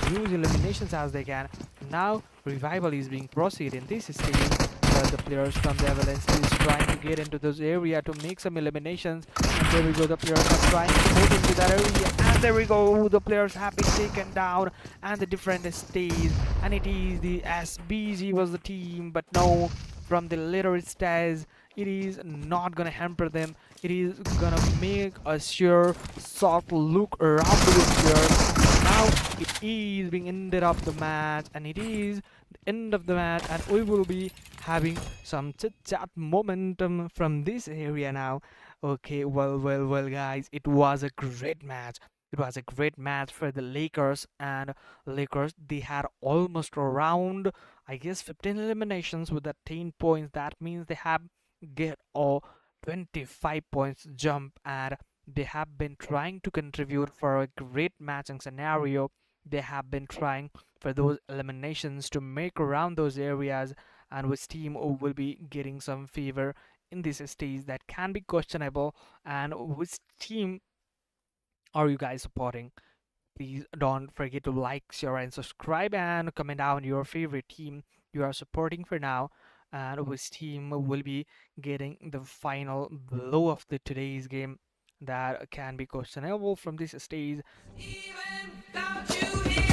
huge eliminations as they can. Now revival is being proceeded in this stage, but the players from the Avalanche is trying to get into those area to make some eliminations. And there we go, the players are trying to move into that area, and there we go, the players have been taken down and the different stage. And it is the SBG was the team, but no, from the later stage, it is not gonna hamper them. It is gonna make a sure soft look around the picture. Now it is being ended up the match, and it is the end of the match, and we will be having some chit chat momentum from this area now. Okay, well, guys, it was a great match. It was a great match for the Lakers, and Lakers, they had almost around, I guess, 15 eliminations with that 10 points. That means they have get a 25 points jump, and they have been trying to contribute for a great matching scenario. They have been trying for those eliminations to make around those areas, and which team will be getting some favor in this stage that can be questionable, and which team are you guys supporting? Please don't forget to like, share, and subscribe, and comment down your favorite team you are supporting for now, and which team will be getting the final blow of the today's game that can be questionable from this stage. Even without you here.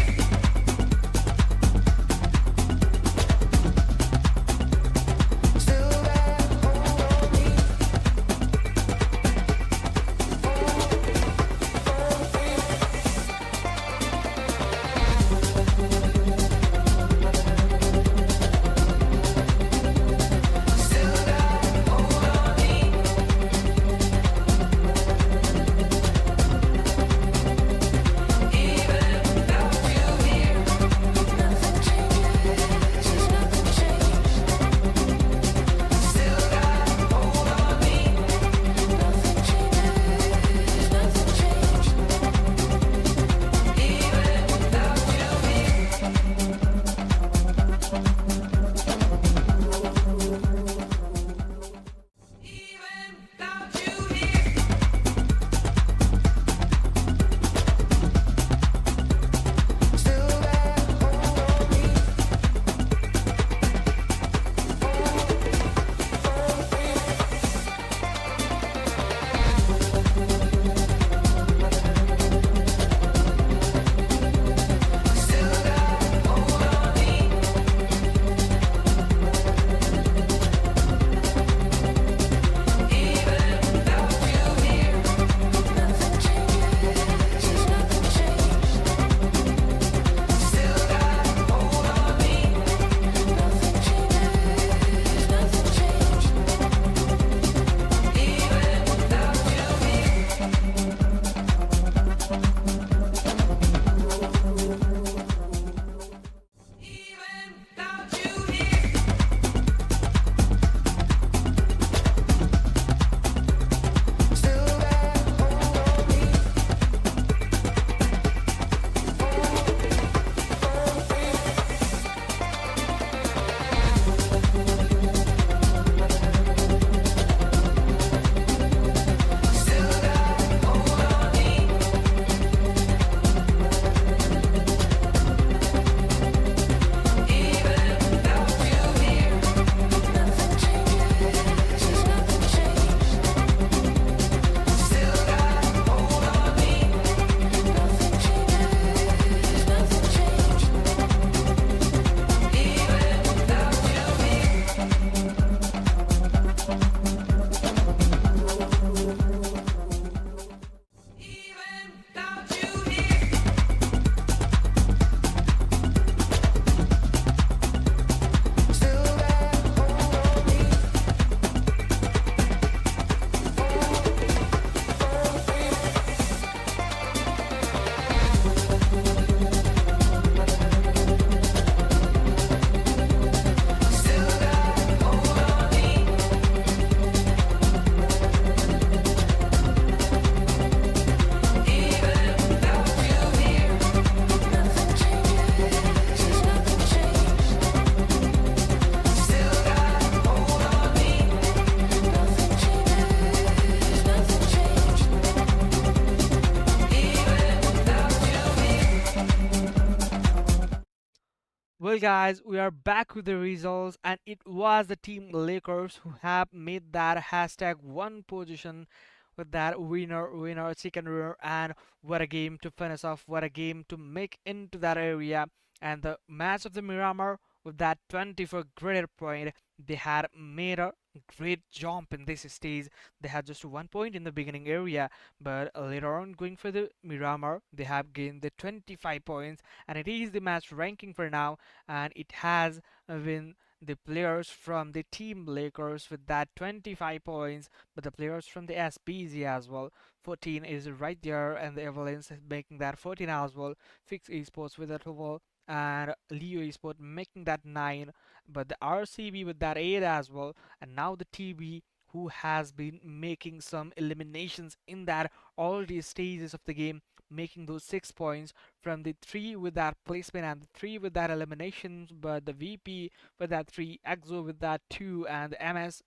Well, guys, we are back with the results, and it was the team Lakers who have made that hashtag one position with that winner, chicken winner, and what a game to finish off, what a game to make into that area, and the match of the Miramar with that 24 graded point. they had made a great jump in this stage. They had just 1 point in the beginning area, but later on, going for the Miramar, they have gained the 25 points, and it is the match ranking for now, and it has been the players from the team Lakers with that 25 points, but the players from the SBZ as well. 14 is right there, and the Avalanche is making that 14 as well. Fix Esports with that 12, and Leo Esports making that 9, but the RCB with that 8 as well, and now the TB who has been making some eliminations in that early stages of the game, making those 6 points from the 3 with that placement and the 3 with that eliminations, but the VP with that 3, EXO with that 2, and the MS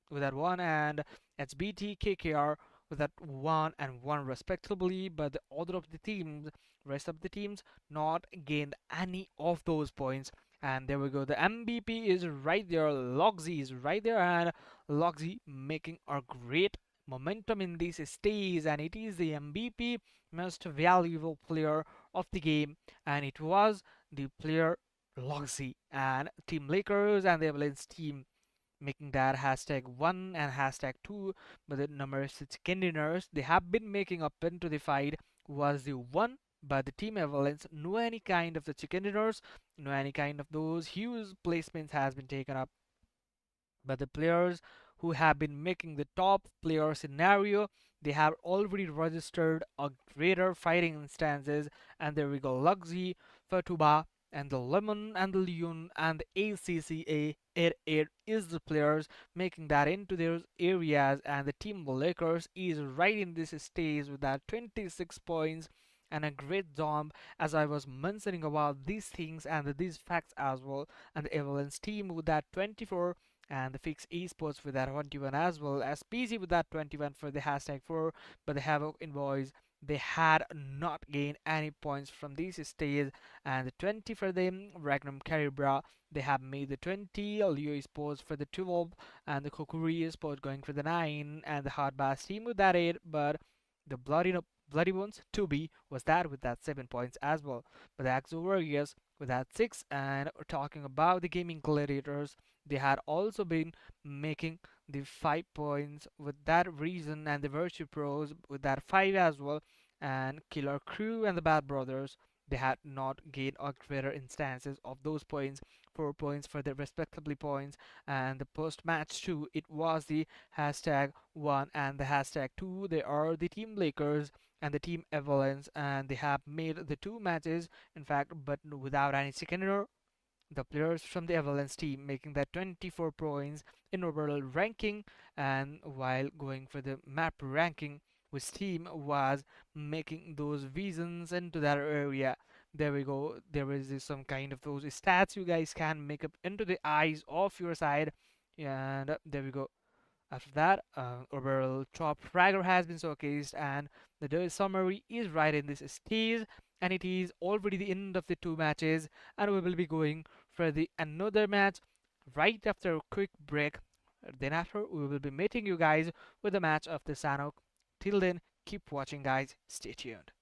with that 1, and HBT KKR with that 1 and 1 respectively, but the other of the teams, rest of the teams, not gained any of those points. And there we go, the MVP is right there, Loxy is right there, and Loxy making a great momentum in this stage, and it is the MVP, most valuable player of the game, and it was the player Loxy, and Team Lakers and the Avalanche team making that hashtag 1 and hashtag 2, but the numbers contenders they have been making up into the fight was the 1, but the team Avalanche no any kind of the chicken dinners, no any kind of those huge placements has been taken up, but the players who have been making the top player scenario, they have already registered a greater fighting instances, and there we go, Luxy, Fatuba, and the Lemon and the Leon and the ACCA. It is the players making that into their areas, and the team Lakers is right in this stage with that 26 points and a great jump, as I was mentioning about these things and these facts as well, and the Avalanche team with that 24, and the Fix Esports with that 21 as well as PC with that 21 for the hashtag 4, but the Havoc Envoys they had not gained any points from this stage, and the 20 for them, Regnum Carya Bra, they have made the 20, Leo Esports for the 12, and the Khukuri Esports going for the 9, and the Hardbass Team with that 8, but the Bloody Ones 2B was that with that 7 points as well. But the Axo Warriors with that 6, and talking about the Gaming Gladiators, they had also been making the 5 points with that reason, and the Virtus.pros with that 5 as well, and Killer Krew and the Bad Brothers they had not gained or greater instances of those points, 4 points for their respectively points, and the post match 2 it was the hashtag 1 and the hashtag 2, they are the team Lakers and the team Avalanche, and they have made the 2 matches in fact but without any second, the players from the Avalanche team making that 24 points in overall ranking, and while going for the map ranking, which team was making those visions into that area. There we go. There is some kind of those stats you guys can make up into the eyes of your side, and there we go. After that, overall top fragger has been showcased, and the day summary is right in this stage, and it is already the end of the 2 matches, and we will be going for the another match right after a quick break. Then after, we will be meeting you guys with the match of the Sanok. Till then, keep watching, guys. Stay tuned.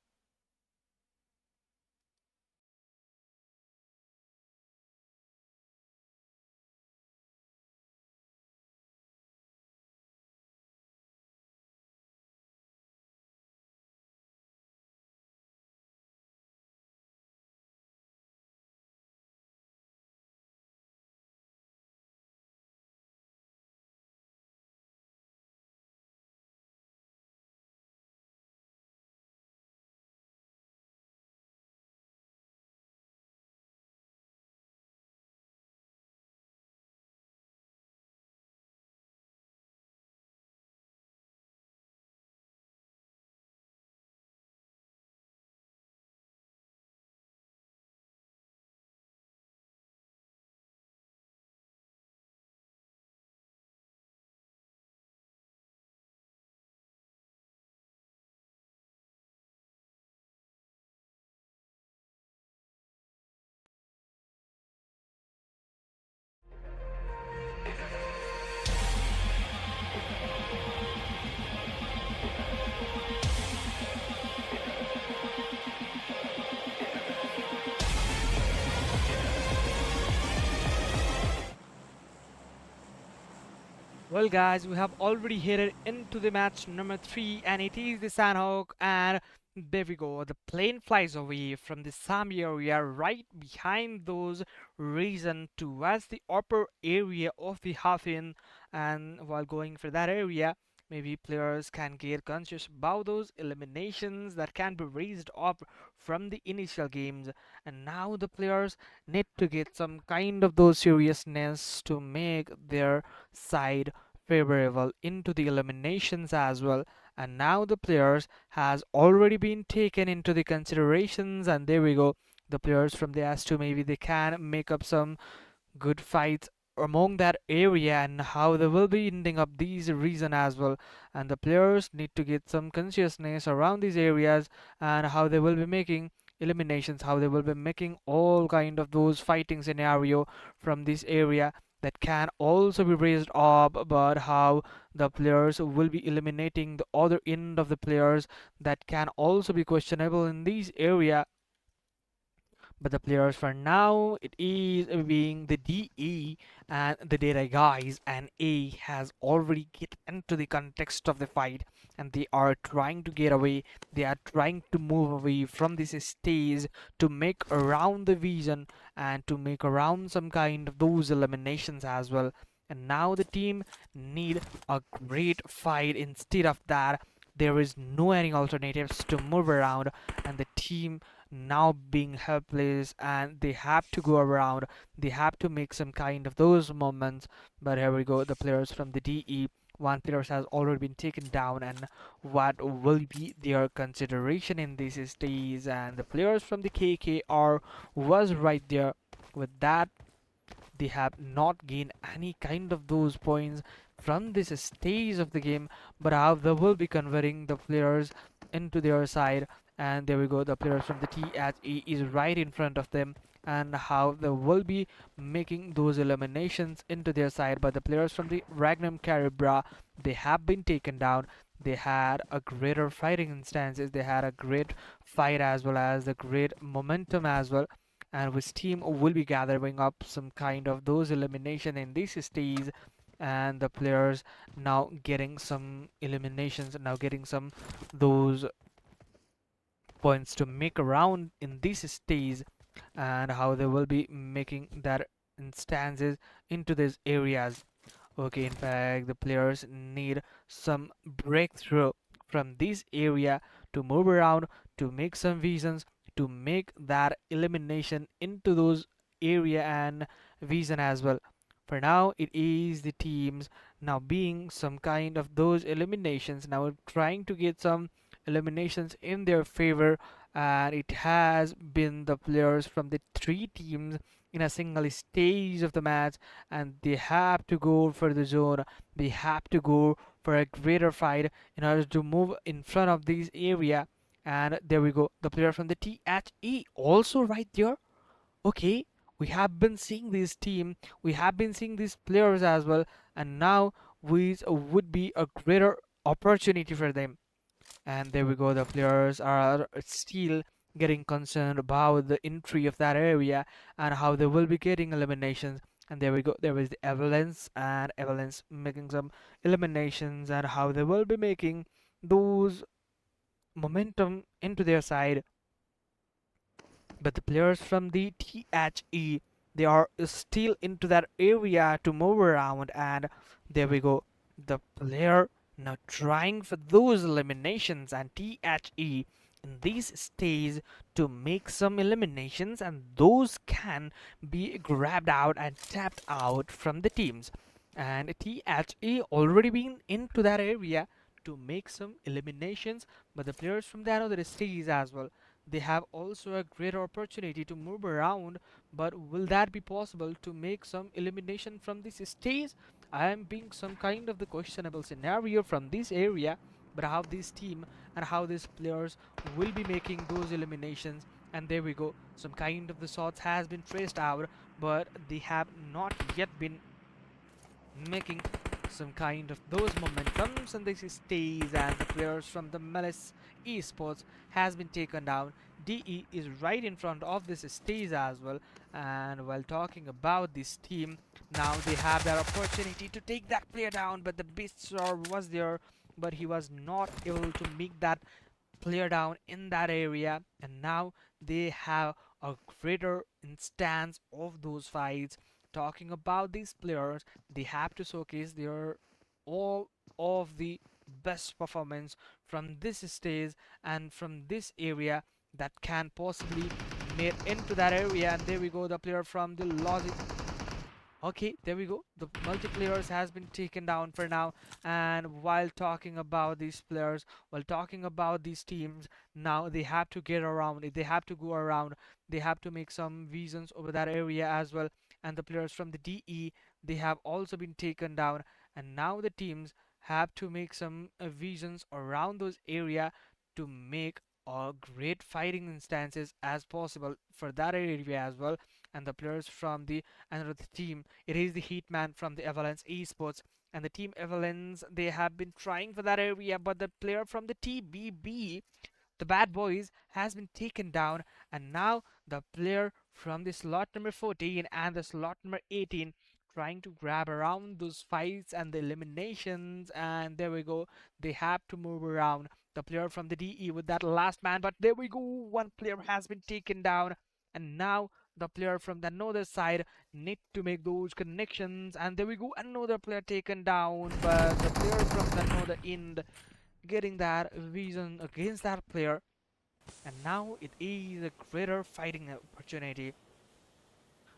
Well, guys, we have already headed into the match number 3, and it is the Sandhawk. And there we go. The plane flies away from the Sami area, right behind those reason towards the upper area of the Hafin. And while going for that area, maybe players can get conscious about those eliminations that can be raised up from the initial games. And now the players need to get some kind of those seriousness to make their side favorable into the eliminations as well. And now the players has already been taken into the considerations, and there we go. The players from the S2, maybe they can make up some good fights among that area, and how they will be ending up these reason as well. And the players need to get some consciousness around these areas, and how they will be making eliminations, how they will be making all kind of those fighting scenario from this area that can also be raised up, but how the players will be eliminating the other end of the players that can also be questionable in this area. But the players for now, it is being the DE and the data guys, and A has already get into the context of the fight, and they are trying to get away. They are trying to move away from this stage to make around the vision and to make around some kind of those eliminations as well. And now the team need a great fight. Instead of that, there is no any alternatives to move around, and the team now being helpless, and they have to go around, they have to make some kind of those moments. But here we go, the players from the DE, one player has already been taken down, and what will be their consideration in this stage? And the players from the KKR was right there. With that, they have not gained any kind of those points from this stage of the game, but how they will be converting the players into their side. And there we go, the players from the THE is right in front of them, and how they will be making those eliminations into their side. But the players from the Regnum Carya Bra, they have been taken down. They had a greater fighting instances, they had a great fight as well as the great momentum as well, and which team will be gathering up some kind of those elimination in this stage. And the players now getting some eliminations, now getting some those points to make around in this stage, and how they will be making that instances into these areas. Okay, in fact, the players need some breakthrough from this area to move around, to make some visions, to make that elimination into those area and vision as well. For now, it is the teams now being some kind of those eliminations, now trying to get some eliminations in their favor, and it has been the players from the three teams in a single stage of the match, and they have to go for the zone, they have to go for a greater fight in order to move in front of this area. And there we go, the player from the THE also right there. Okay, we have been seeing this team, we have been seeing these players as well, and now we would be a greater opportunity for them. And there we go, the players are still getting concerned about the entry of that area and how they will be getting eliminations. And there we go, there is the Avalanche, and Avalanche making some eliminations, and how they will be making those momentum into their side. But the players from the THE, they are still into that area to move around. And there we go, the player now trying for those eliminations, and THE in this stage to make some eliminations, and those can be grabbed out and tapped out from the teams. And THE already been into that area to make some eliminations, but the players from the other stage as well, they have also a greater opportunity to move around. But will that be possible to make some elimination from this stage? I am being some kind of the questionable scenario from this area, but how this team and how these players will be making those eliminations. And there we go, some kind of the shots has been traced out, but they have not yet been making some kind of those momentums, and this stays, and the players from the Melise Esports has been taken down. DE is right in front of this stage as well. And while talking about this team, Now they have that opportunity to take that player down, but the beast sword was there, but he was not able to make that player down in that area. And now they have a greater instance of those fights. Talking about these players, they have to showcase their all of the best performance from this stage and from this area that can possibly made into that area. And there we go, the player from the logic. Okay, there we go. The multiplayers has been taken down for now. And while talking about these players, while talking about these teams, now they have to get around it. They have to go around. They have to make some visions over that area as well. And the players from the DE, they have also been taken down. And now the teams have to make some visions around those area to make great fighting instances as possible for that area as well. And the players from the another team, it is the Hitman from the Avalanche Esports. And the team Avalanche, they have been trying for that area, but the player from the TBB, the Bad Boys, has been taken down. And now the player from the slot number 14 and the slot number 18 trying to grab around those fights and the eliminations. And there we go, they have to move around. The player from the DE with that last man, but there we go, one player has been taken down. And now the player from the another side need to make those connections. And there we go, another player taken down, but the player from the another end getting that vision against that player. And now it is a greater fighting opportunity.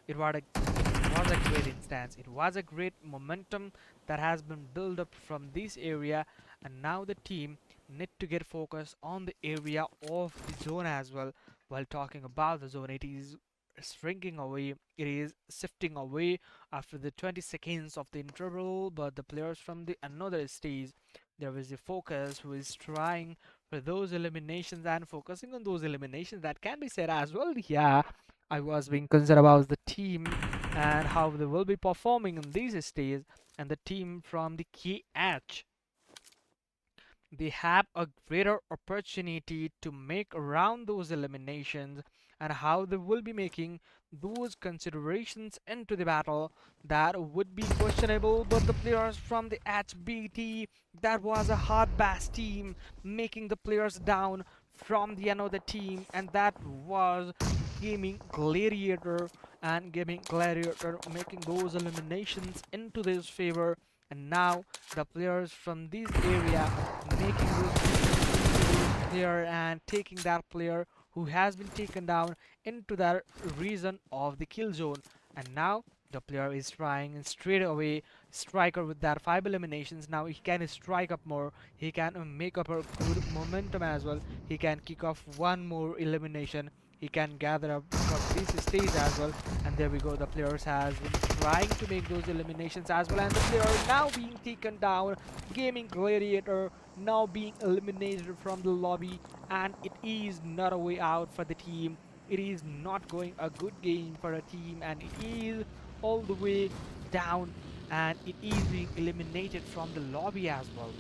It was a great instance. It was a great momentum that has been built up from this area. And now the team need to get focused on the area of the zone as well. While talking about the zone, it is shrinking away, it is shifting away after the 20 seconds of the interval. But the players from the another stage, there is a focus who is trying for those eliminations and focusing on those eliminations, that can be said as well. Yeah, I was being concerned about the team and how they will be performing in these stages. And the team from the KH, they have a greater opportunity to make around those eliminations, and how they will be making those considerations into the battle that would be questionable. But the players from the HBT, that was a Hardbass team making the players down from the another team, and that was gaming Gladiator, and gaming Gladiator making those eliminations into their favor. And now the players from this area making those there and taking that player who has been taken down into that region of the kill zone. And now the player is trying straight away striker with that 5 eliminations. Now he can strike up more, he can make up a good momentum as well, he can kick off one more elimination, he can gather up this stage as well. And there we go, the players has been trying to make those eliminations as well, and the player now being taken down. Gaming Gladiator now being eliminated from the lobby, and it is not a way out for the team. It is not going a good game for a team, and it is all the way down, and it is being eliminated from the lobby as well.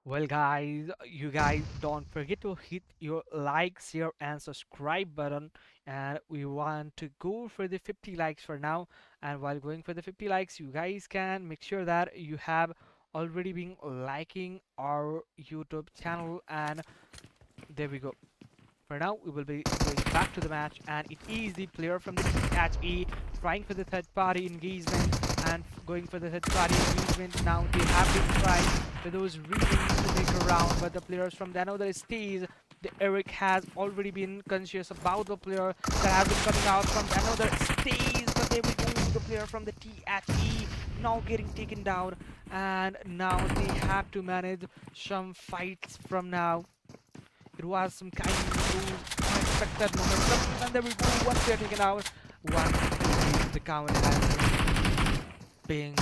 Well, guys, you guys don't forget to hit your like, share, and subscribe button. And we want to go for the 50 likes for now. And while going for the 50 likes, you guys can make sure that you have already been liking our YouTube channel. And there we go. For now, we will be going back to the match, and it is the player from the THE trying for the third party engagement and going for the third party engagement. Now they have been trying for those reasons to make a round, but the players from the another stage, the Eric has already been conscious about the player that has been coming out from the another stage. But there we go, the player from the THE now getting taken down, and now they have to manage some fights from now. It was some kind of unexpected momentum, and there we go, one player taken out. One, the count has been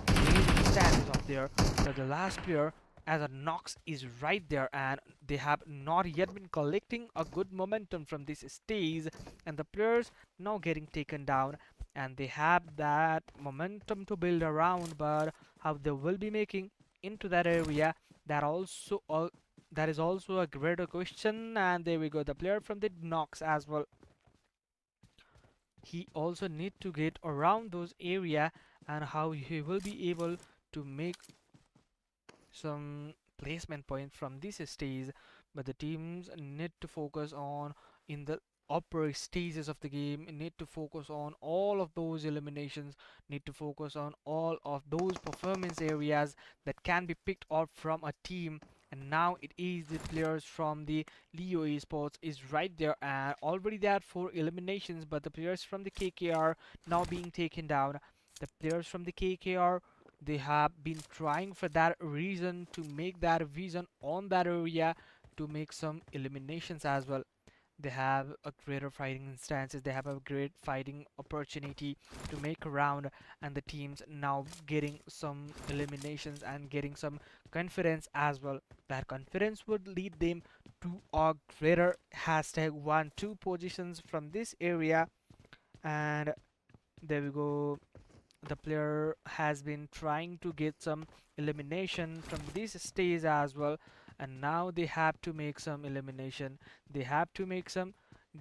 amazing status up there. So the last player, as a Nox, is right there, and they have not yet been collecting a good momentum from this stage. And the players now getting taken down, and they have that momentum to build around, but how they will be making into that area, that also That is also a greater question. And there we go. The player from the Nox as well. He also need to get around those area, and how he will be able to make some placement point from this stage. But the teams need to focus on in the upper stages of the game, need to focus on all of those eliminations, need to focus on all of those performance areas that can be picked up from a team. And now it is the players from the Leo Esports is right there, and already there are 4 eliminations, but the players from the KKR now being taken down. The players from the KKR, they have been trying for that reason to make that vision on that area to make some eliminations as well. They have a greater fighting instances, they have a great fighting opportunity to make a round, and the teams now getting some eliminations and getting some confidence as well. That confidence would lead them to a greater hashtag 1-2 positions from this area. And there we go. The player has been trying to get some elimination from this stage as well, and now they have to make some elimination, they have to make some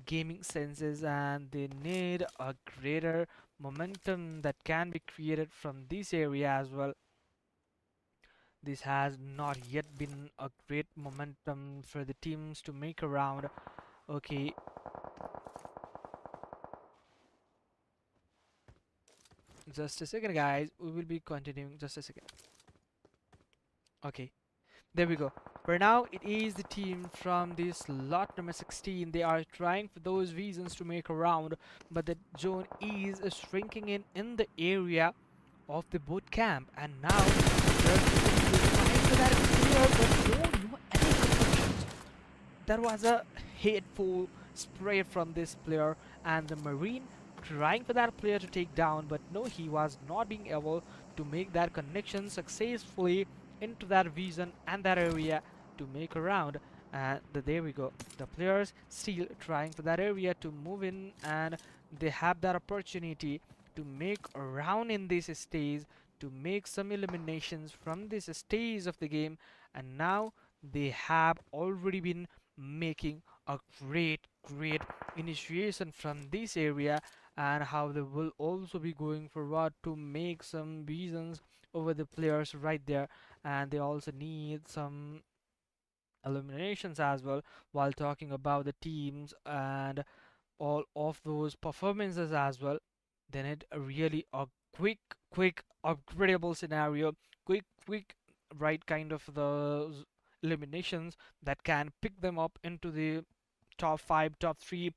gaming senses, and they need a greater momentum that can be created from this area as well. This has not yet been a great momentum for the teams to make around. Okay, just a second guys, we will be continuing, just a second. Okay, there we go. For now, it is the team from this lot number 16. They are trying for those reasons to make a round, but the zone is shrinking in the area of the boot camp. And now they're trying for that clear, but no any connections. There was a hateful spray from this player, and the Marine trying for that player to take down, but no, he was not being able to make that connection successfully into that vision and that area to make a round. And there we go. The players still trying for that area to move in, and they have that opportunity to make a round in this stage, to make some eliminations from this stage of the game. And now they have already been making a great initiation from this area, and how they will also be going forward to make some visions over the players right there. And they also need some eliminations as well. While talking about the teams and all of those performances as well, they need a really a quick upgradable scenario, quick right kind of those eliminations that can pick them up into the top 5, top 3,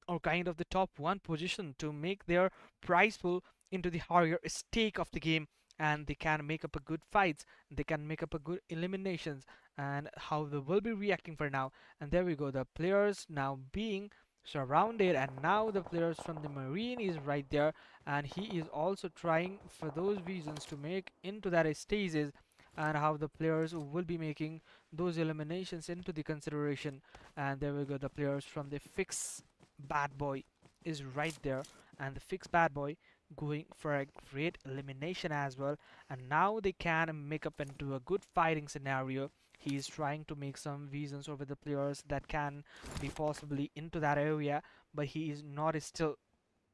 or kind of the top 1 position to make their prize pool into the higher stake of the game. And they can make up a good fights, they can make up a good eliminations, and how they will be reacting for now. And there we go, the players now being surrounded, and now the players from the Marine is right there, and he is also trying for those reasons to make into that stages, and how the players will be making those eliminations into the consideration. And there we go, the players from the fix bad boy is right there, and the fixed bad boy going for a great elimination as well. And now they can make up into a good fighting scenario. He is trying to make some visions over the players that can be possibly into that area, but he is not still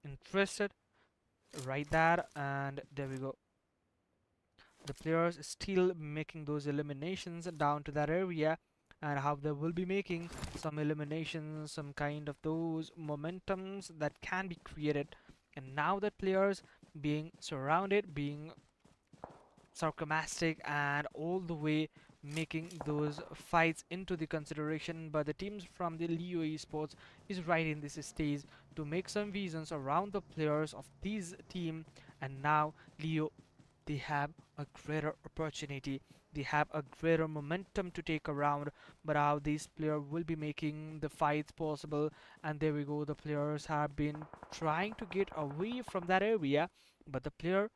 interested right there. And there we go, the players still making those eliminations down to that area, and how they will be making some eliminations, some kind of those momentums that can be created. And now that players being surrounded, being sarcastic, and all the way making those fights into the consideration. But the teams from the Leo Esports is right in this stage to make some visions around the players of this team. And now Leo, they have a greater opportunity, they have a greater momentum to take around, but how this player will be making the fights possible. And there we go, the players have been trying to get away from that area, but the player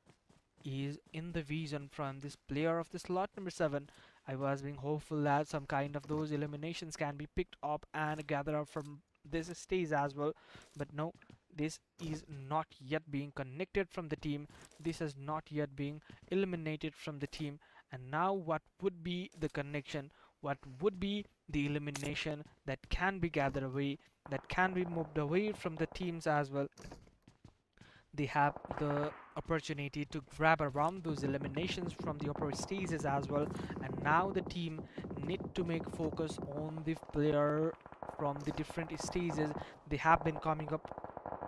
is in the vision from this player of the slot number 7. I was being hopeful that some kind of those eliminations can be picked up and gathered up from this stage as well, but no, this is not yet being connected from the team, this is not yet being eliminated from the team. And now what would be the connection, what would be the elimination that can be gathered away, that can be moved away from the teams as well. They have the opportunity to grab around those eliminations from the upper stages as well, and now the team need to make focus on the player from the different stages. They have been coming up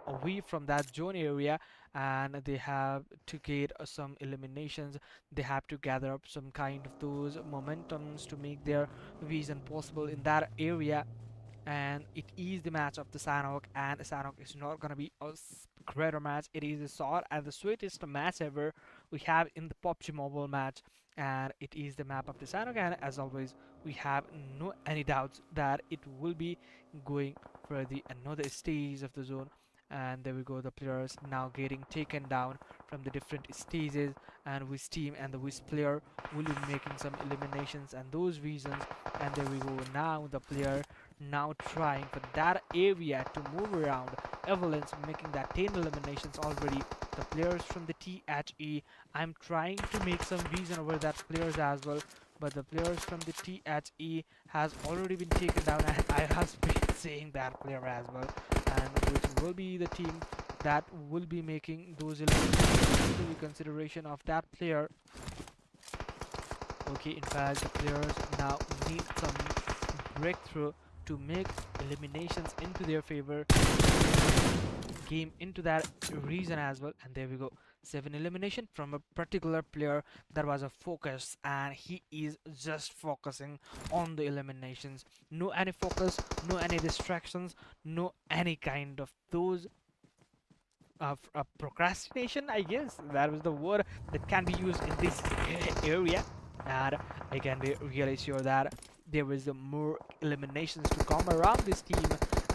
away from that zone area, and they have to get some eliminations. They have to gather up some kind of those momentums to make their vision possible in that area. And it is the match of the Sanhok, and Sanhok is not gonna be a greater match. It is the short and the sweetest match ever we have in the PUBG Mobile match, and it is the map of the Sanhok. And as always, we have no any doubts that it will be going for the another stage of the zone. And there we go, the players now getting taken down from the different stages, and Wiz team and the Wiz player will be making some eliminations and those reasons. And there we go, now the player now trying for that area to move around. Avalanche making that 10 eliminations already. The players from the THE, I'm trying to make some vision over that players as well, but the players from the THE has already been taken down, and I have been saying that player as well, and which will be the team that will be making those eliminations to the consideration of that player. Okay, in fact, the players now need some breakthrough to make eliminations into their favor, game into that region as well. And there we go, 7 elimination from a particular player that was a focus, and he is just focusing on the eliminations. No any focus, no any distractions, no any kind of those procrastination, I guess that was the word that can be used in this area. And I can be really sure that there was more eliminations to come around this team,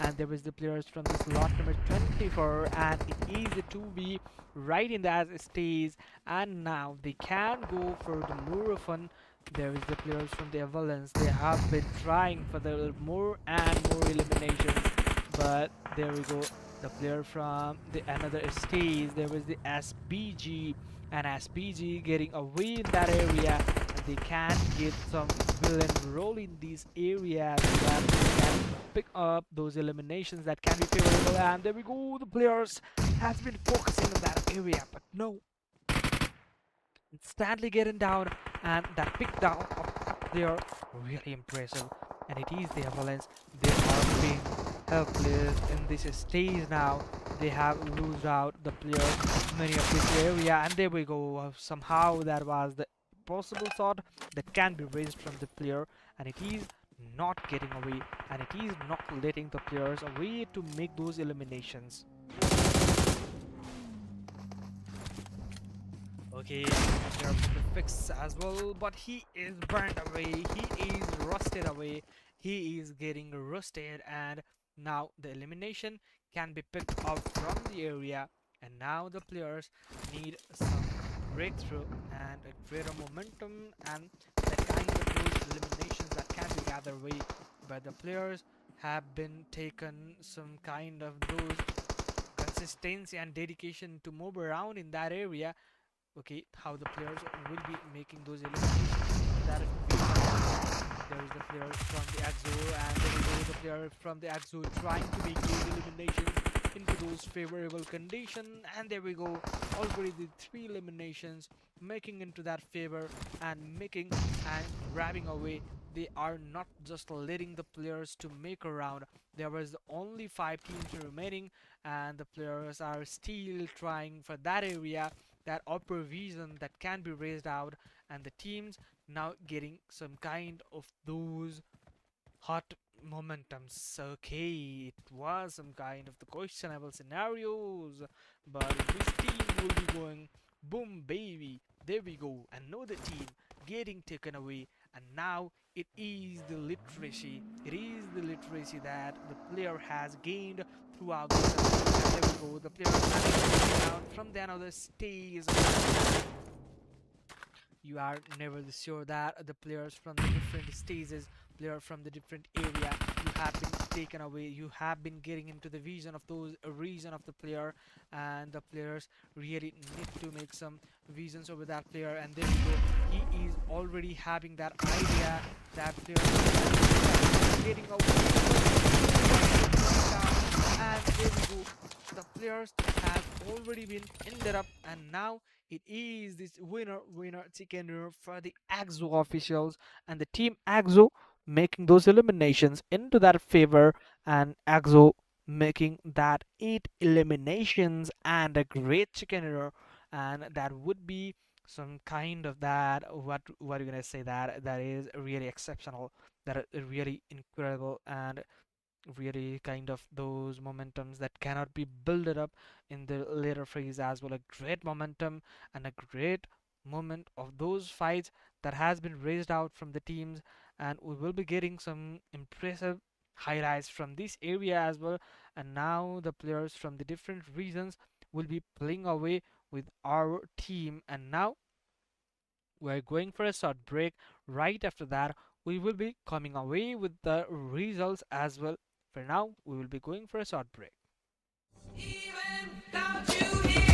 and there was the players from this lot number 24, and it is the 2v right in that stage, and now they can go for the more fun. There is the players from the Avalanche. They have been trying for the more and more eliminations, but there we go, the player from the another stage. There was the SPG, and SPG getting away in that area, and they can get some villain role in these areas that they can pick up those eliminations that can be favorable. And there we go, the players has been focusing on that area, but no, instantly getting down, and that pick down of that player really impressive. And it is the Avalanche. They are being helpless in this stage now. They have lose out the player many of this area, and there we go. Somehow that was the possible shot that can be raised from the player, and it is not getting away, and it is not letting the players away to make those eliminations. Okay, there from the fix as well, but he is burned away, he is rusted away, he is getting rusted, and now the elimination can be picked up from the area, and now the players need some breakthrough and a greater momentum, and the kind of those eliminations that can be gathered away. But the players have been taken some kind of those consistency and dedication to move around in that area. Okay, how the players will be making those eliminations that there is the player from the Axo, and there is the player from the Axo trying to make those eliminations into those favorable condition, and there we go, already the 3 eliminations making into that favor and making and grabbing away. They are not just letting the players to make around. There was only 5 teams remaining, and the players are still trying for that area, that upper vision that can be raised out, and the teams now getting some kind of those hot momentums. Okay, it was some kind of the questionable scenarios, but this team will be going boom baby. There we go, another team getting taken away, and now it is the literacy. It is the literacy that the player has gained throughout the session. And there we go, the player is out from the another stage. You are never sure that the players from the different stages, player from the different area, you have been taken away, you have been getting into the vision of those region of the player, and the players really need to make some visions over that player. And there we go, he is already having that idea that they are getting away and there we go. The players have already been ended up, and now it is this winner chicken dinner for the Axo officials and the team Axo making those eliminations into that favor, and Axo making that 8 eliminations and a great chicken dinner, and that would be some kind of that what are you gonna say, that is really exceptional, that is really incredible, and really kind of those momentums that cannot be built up in the later phase as well. A great momentum and a great moment of those fights that has been raised out from the teams, and we will be getting some impressive highlights from this area as well. And now the players from the different regions will be playing away with our team, and now we're going for a short break. Right after that, we will be coming away with the results as well. For now, we will be going for a short break. Even without you here.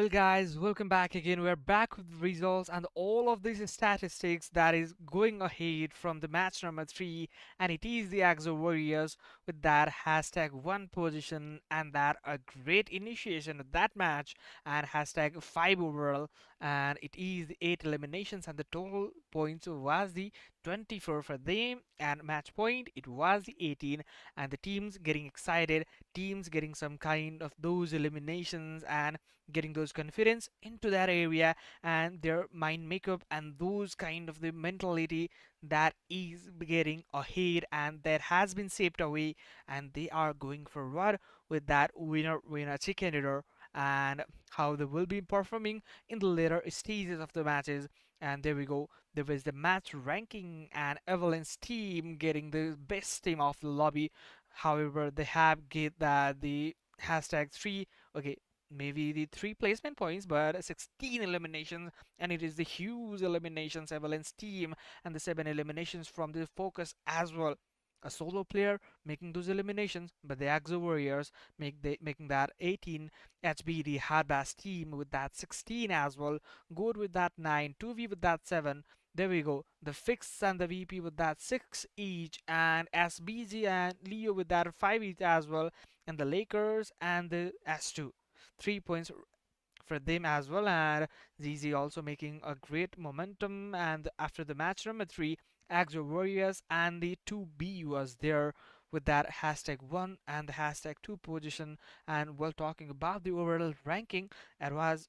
Well, guys, welcome back again. We're back with results and all of these statistics that is going ahead from the match number 3, and it is the Axo Warriors with that hashtag one position and that a great initiation of that match and hashtag 5 overall, and it is the 8 eliminations and the total points was the 24 for them, and match point it was the 18, and the teams getting excited, teams getting some kind of those eliminations and getting those confidence into that area and their mind makeup and those kind of the mentality that is getting ahead and that has been shaped away, and they are going forward with that winner chicken dinner and how they will be performing in the later stages of the matches. And there we go, there was the match ranking and Avalanche team getting the best team of the lobby. However, they have get that the hashtag 3, okay, maybe the 3 placement points, but 16 eliminations, and it is the huge eliminations Avalanche team and the 7 eliminations from the focus as well. A solo player making those eliminations, but the Axo Warriors making that 18, HBD Hardbass team with that 16 as well, Good with that 9, 2V with that 7. There we go. The Fix and the VP with that 6 each, and SBG and Leo with that 5 each as well, and the Lakers and the S2. 3 points for them as well, and ZZ also making a great momentum. And after the match number 3, Axo Warriors and the 2B was there with that hashtag 1 and the hashtag 2 position. And while talking about the overall ranking, it was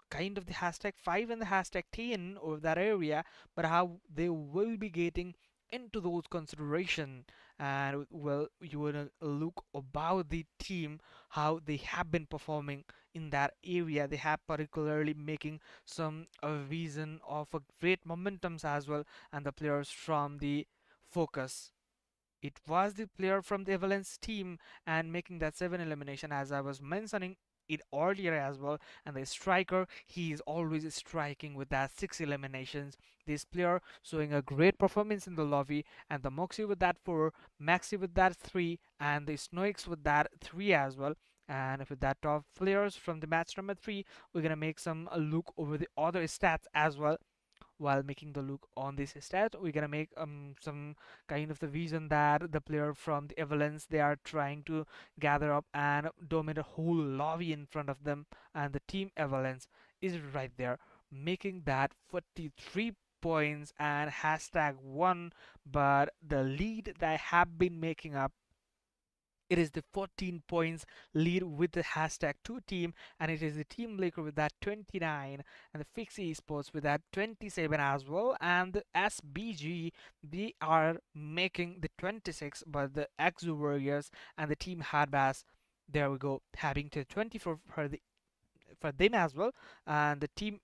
kind of the hashtag 5 and the hashtag 10 over that area, but how they will be getting into those consideration. And well, you wanna look about the team, how they have been performing in that area. They have particularly making some vision of a great momentums as well, and the players from the focus, it was the player from the Avalanche team and making that 7 elimination, as I was mentioning it earlier as well. And the striker, he is always striking with that 6 eliminations. This player showing a great performance in the lobby, and the Moxie with that 4, Maxi with that 3, and the Snoix with that 3 as well. And with that top players from the match number 3, we're gonna make some look over the other stats as well. While making the look on this stat, we're gonna make some kind of the vision that the player from the Avalanche, they are trying to gather up and dominate a whole lobby in front of them, and the team Avalanche is right there making that 43 points and hashtag 1. But the lead they have been making up, it is the 14 points lead with the hashtag 2 team, and it is the team Laker with that 29, and the Fix Esports with that 27 as well, and the SBG, they are making the 26, but the Axo Warriors and the team Hardbass, there we go, having the 24 for them as well. And the team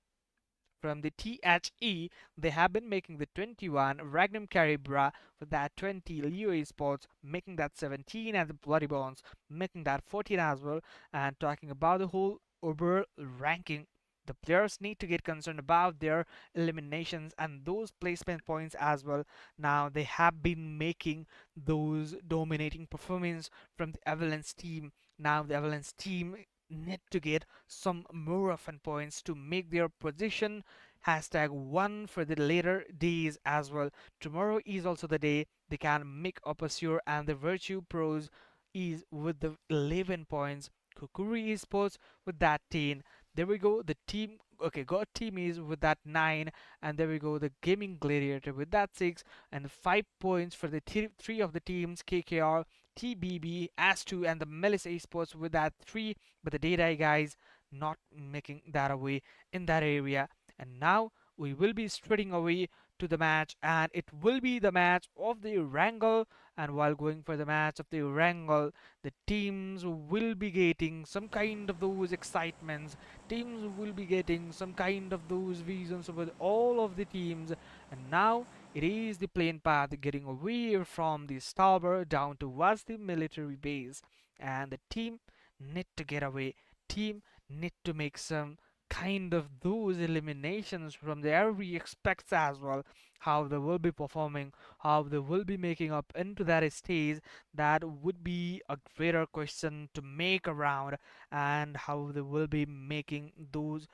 from the THE, they have been making the 21, Regnum Carya Bra for that 20, Leo Esports making that 17, and the Bloody Bones making that 14 as well. And talking about the whole overall ranking, the players need to get concerned about their eliminations and those placement points as well. Now they have been making those dominating performance from the Avalanche team. Now the Avalanche team need to get some more often points to make their position hashtag 1 for the later days as well. Tomorrow is also the day they can make up a sure, and the Virtue Pros is with the 11 points. Khukuri Esports with that 10. There we go. The team, okay, God team is with that 9, and there we go. The Gaming Gladiator with that 6, and 5 points for the three of the teams: KKR, TBB, AS2, and the Melise Esports with that 3. But the data guys not making that away in that area. And now we will be spreading away to the match, and it will be the match of the Wrangle. And while going for the match of the Wrangle, the teams will be getting some kind of those excitements, teams will be getting some kind of those visions with all of the teams. And now it is the plain path getting away from the Stalber down towards the military base, and the team need to get away, team need to make some kind of those eliminations from there we expect as well, how they will be performing, how they will be making up into that stage. That would be a greater question to make around, and how they will be making those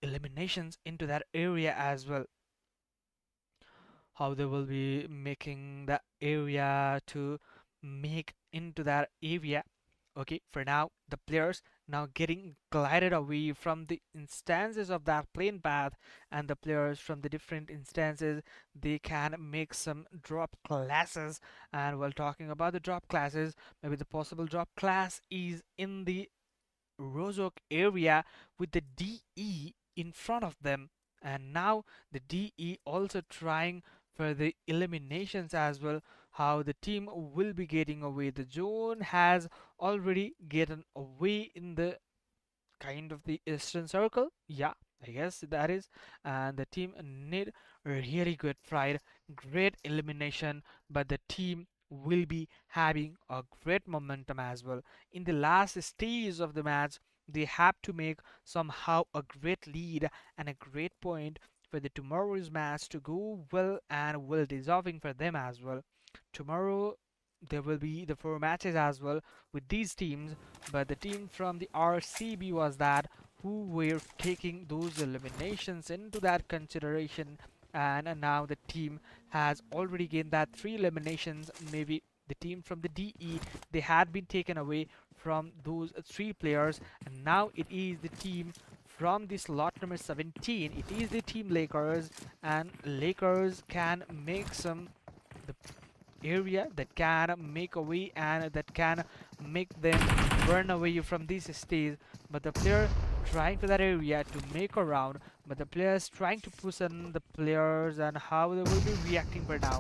eliminations into that area as well, how they will be making the area to make into that area. Okay, for now the players now getting glided away from the instances of that plane path, and the players from the different instances, they can make some drop classes. And while talking about the drop classes, maybe the possible drop class is in the Rozok area with the DE in front of them. And now the DE also trying for the eliminations as well, how the team will be getting away. The zone has already gotten away in the kind of the eastern circle. Yeah, I guess that is. And the team need really good fight, great elimination, but the team will be having a great momentum as well. In the last stage of the match, they have to make somehow a great lead and a great point for the tomorrow's match to go well and well deserving for them as well. Tomorrow there will be the 4 matches as well with these teams, but the team from the RCB was that who were taking those eliminations into that consideration. And now the team has already gained that 3 eliminations. Maybe the team from the DE, they had been taken away from those 3 players, and now it is the team from the slot number 17. It is the team Lakers, and Lakers can make some the area that can make away and that can make them run away from this stage. But the player trying for that area to make a round, but the players trying to push on the players and how they will be reacting for now.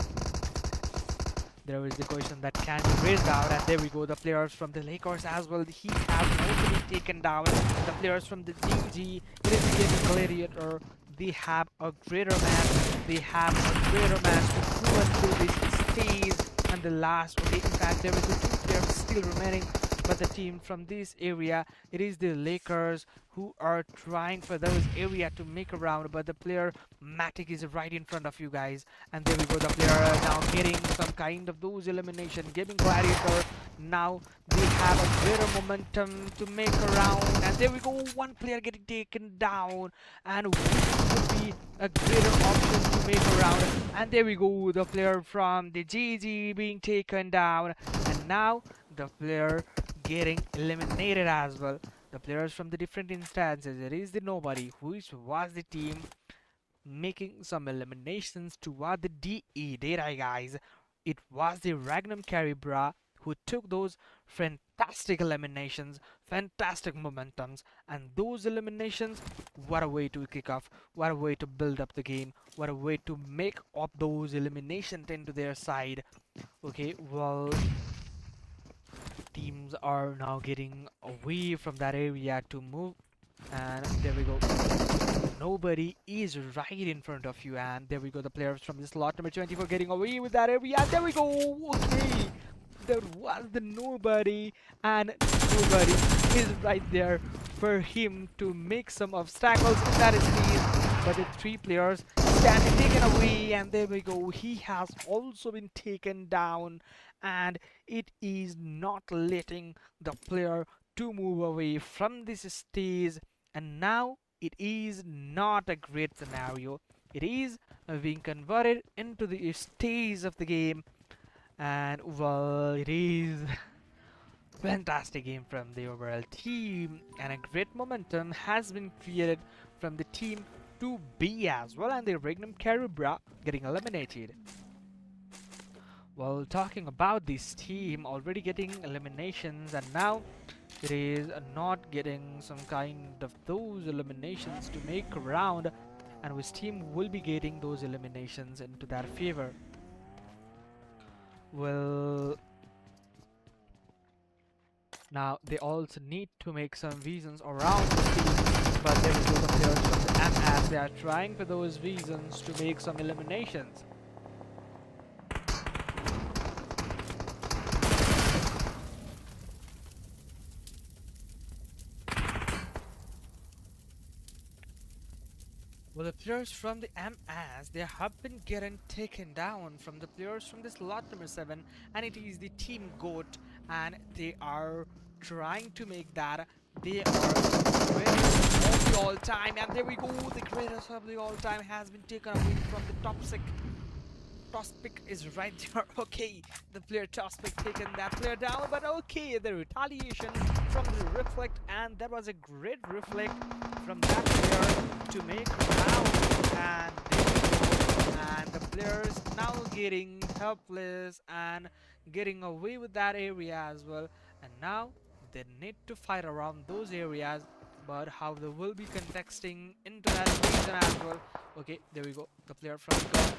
There is the question that can be raised out, and there we go. The players from the Lakers as well, he has also been taken down. The players from the DG, it is again the Gladiator. They have a greater match. They have a greater match to move through this stage. And the last, okay, in fact, there is the 2 players still remaining. But the team from this area, it is the Lakers who are trying for those area to make a round, but the player Matic is right in front of you guys. And there we go, the player now getting some kind of those elimination, giving Gladiator. Now they have a greater momentum to make a round, and there we go, 1 player getting taken down, and which would be a greater option to make a round. And there we go, the player from the GG being taken down, and now the player getting eliminated as well. The players from the different instances, it is the nobody which was the team making some eliminations toward the DE data, guys. It was the Regnum Carya Bra who took those fantastic eliminations, fantastic momentums, and those eliminations, what a way to kick off, what a way to build up the game, what a way to make up those eliminations into their side. Okay, well, teams are now getting away from that area to move, and there we go, nobody is right in front of you. And there we go, the players from this slot number 24 getting away with that area, and there we go. Okay, there was the nobody, and nobody is right there for him to make some obstacles in that stage. But the 3 players standing taken away, and there we go, he has also been taken down, and it is not letting the player to move away from this stage. And now it is not a great scenario. It is being converted into the stage of the game, and well, it is fantastic game from the overall team, and a great momentum has been created from the team 2B as well, and the Regnum Carya Bra getting eliminated. Well, talking about this team already getting eliminations, and now it is not getting some kind of those eliminations to make a round, and which team will be getting those eliminations into their favor. Well, now they also need to make some visions around the team, but there will go the players from the MS. They are trying for those visions to make some eliminations. Well, the players from the MS, they have been getting taken down from the players from this lot number 7, and it is the team GOAT, and they are trying to make that they are the greatest of the all time. And there we go, the greatest of the all time has been taken away from the toxic. Tospic is right there. Okay, the player Tospic taken that player down, but okay, the retaliation from the reflect, and that was a great reflect from that player to make round, and the players now getting helpless and getting away with that area as well, and now they need to fight around those areas, but how they will be contexting into that region as well. Okay, there we go, the player from God,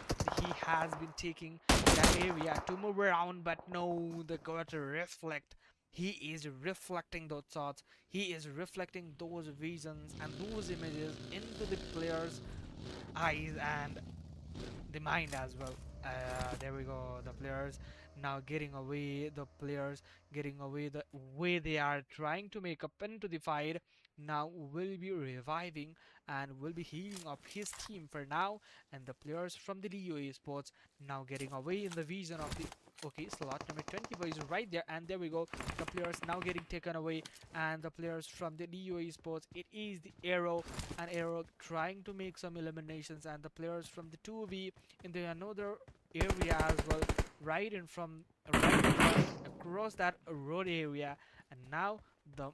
he has been taking that area to move around, but no, the got to reflect. He is reflecting those thoughts, he is reflecting those visions and those images into the player's eyes and the mind as well. There we go, the players now getting away, the players getting away, the way they are trying to make up into the fight now will be reviving and will be healing up his team for now, and the players from the Leo Esports now getting away in the vision of the, okay, slot number 20 is right there, and there we go, the players now getting taken away, and the players from the Leo Esports, it is the Arrow, and Arrow trying to make some eliminations, and the players from the 2v in the another area as well, right in from right in front, across that road area, and now the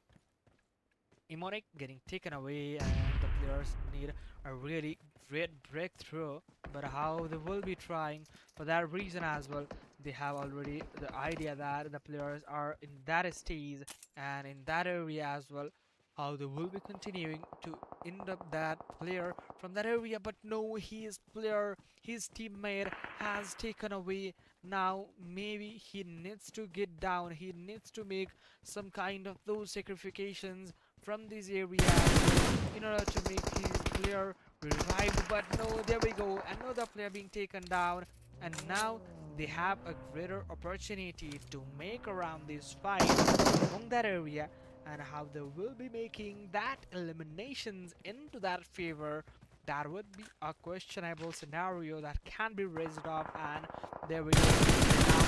Emonic getting taken away, and the players need a really great breakthrough, but how they will be trying for that reason as well. They have already the idea that the players are in that stage and in that area as well, how they will be continuing to end up that player from that area, but no, his player, his teammate has taken away. Now maybe he needs to get down, he needs to make some kind of those sacrifications from this area in order to make his player revive, but no, there we go, another player being taken down, and now they have a greater opportunity to make around this fight among that area, and how they will be making that eliminations into that favor. That would be a questionable scenario that can be raised up, and there we go. Now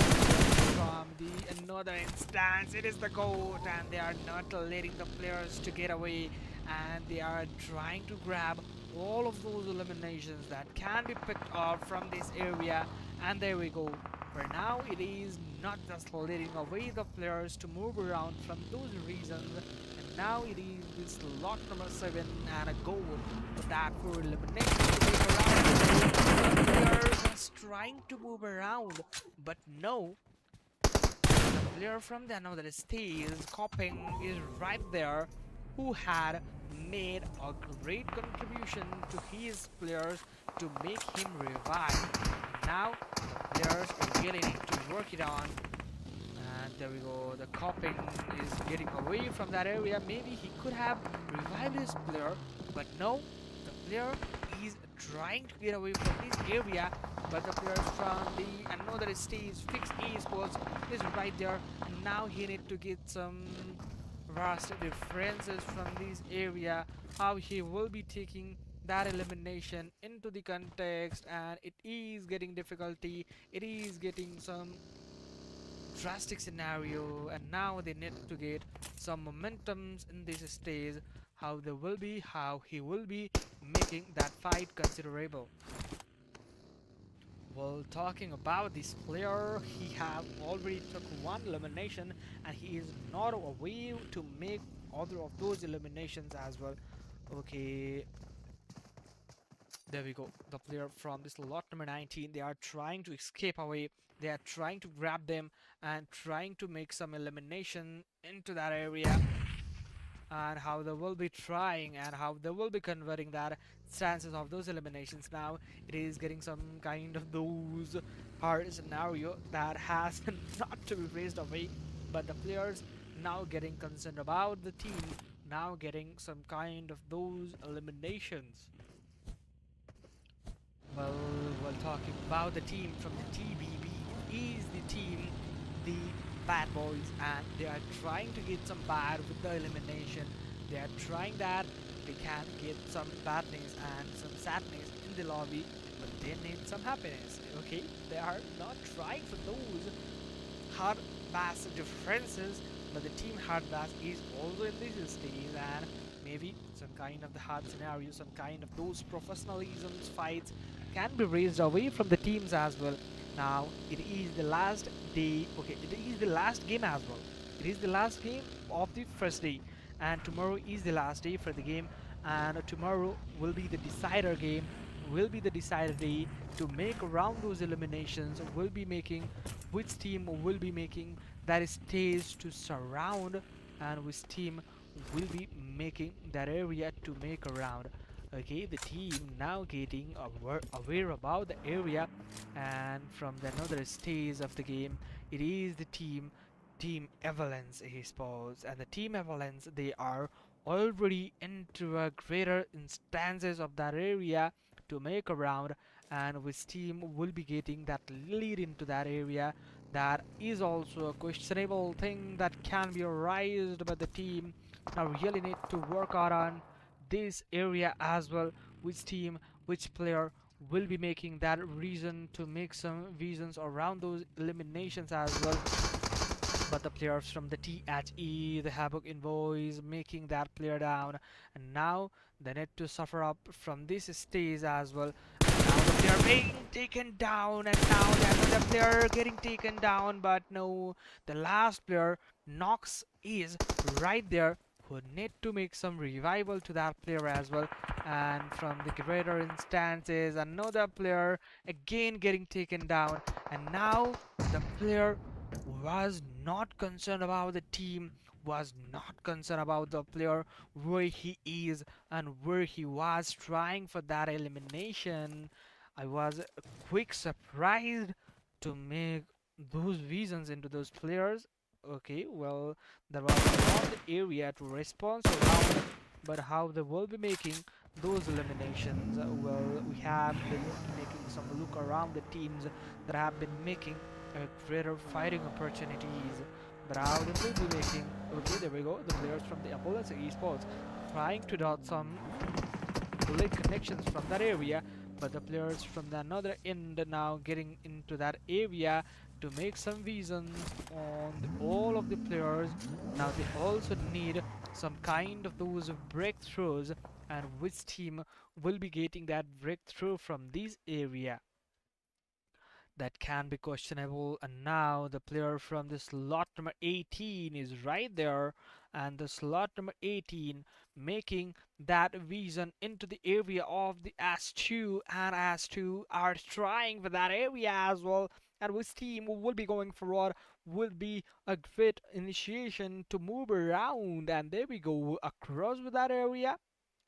from the another instance, it is the GOAT, and they are not letting the players to get away, and they are trying to grab all of those eliminations that can be picked up from this area, and there we go. For now, it is not just letting away the players to move around from those reasons, and now it is this lot number 7 and a goal for that for elimination to make around. The players just trying to move around, but no, the player from the another stage, copying, is right there, who had made a great contribution to his players to make him revive. Now the players really need to work it on, and there we go, the copying is getting away from that area. Maybe he could have revived his player, but no, the player is trying to get away from this area, but the players from the another stage, Fix Esports, is right there, and now he need to get some vast differences from this area, how he will be taking that elimination into the context, and it is getting difficulty, it is getting some drastic scenario, and now they need to get some momentums in this stage, how they will be, how he will be making that fight considerable. Well, talking about this player, he have already took one elimination, and he is not away to make other of those eliminations as well. Okay, there we go. The player from this lot number 19, they are trying to escape away. They are trying to grab them and trying to make some elimination into that area, and how they will be trying and how they will be converting that chances of those eliminations. Now it is getting some kind of those hard scenario that has not to be raised away, but the players now getting concerned about the team, now getting some kind of those eliminations. Well, while talking about the team from the TBB, is the team, the Bad Boys, and they are trying to get some bad with the elimination. They are trying that they can get some badness and some sadness in the lobby, but they need some happiness. Okay, they are not trying for those hard bass differences, but the team hard bass is also in this stage, and maybe some kind of the hard scenario, some kind of those professionalisms fights can be raised away from the teams as well. Now it is the last day. Okay, it is the last game as well. It is the last game of the first day, and tomorrow is the last day for the game, and tomorrow will be the decider game, will be the decider day to make around those eliminations, will be making which team will be making that stage to surround, and which team will be making that area to make around. Okay, the team now getting aware about the area, and from the another stage of the game, it is the team Avalanche Esports, and the team Avalanche, they are already into a greater instances of that area to make around, and which team will be getting that lead into that area. That is also a questionable thing that can be raised by the team. Now really need to work out on this area as well, which team, which player will be making that reason to make some visions around those eliminations as well. But the players from the THE, the Havoc Envoys, making that player down, and now they need to suffer up from this stage as well. And now the player being taken down, and now the player getting taken down, but no, the last player, Nox, is right there, who need to make some revival to that player as well. And from the greater instances, another player again getting taken down, and now the player was not concerned about the team, was not concerned about the player, where he is and where he was trying for that elimination. I was quick surprised to make those visions into those players. Okay, well, there was not the area to respond around, but how they will be making those eliminations. Well, we have been making some look around the teams that have been making greater fighting opportunities, but how they will be making. Okay, there we go, the players from the Avalanche Esports trying to dot some link connections from that area, but the players from the another end now getting into that area to make some visions on all of the players. Now they also need some kind of those breakthroughs, and which team will be getting that breakthrough from this area, that can be questionable. And now the player from the slot number 18 is right there, and the slot number 18 making that vision into the area of the S2, and S2 are trying for that area as well, and which team will be going forward will be a great initiation to move around. And there we go, across with that area.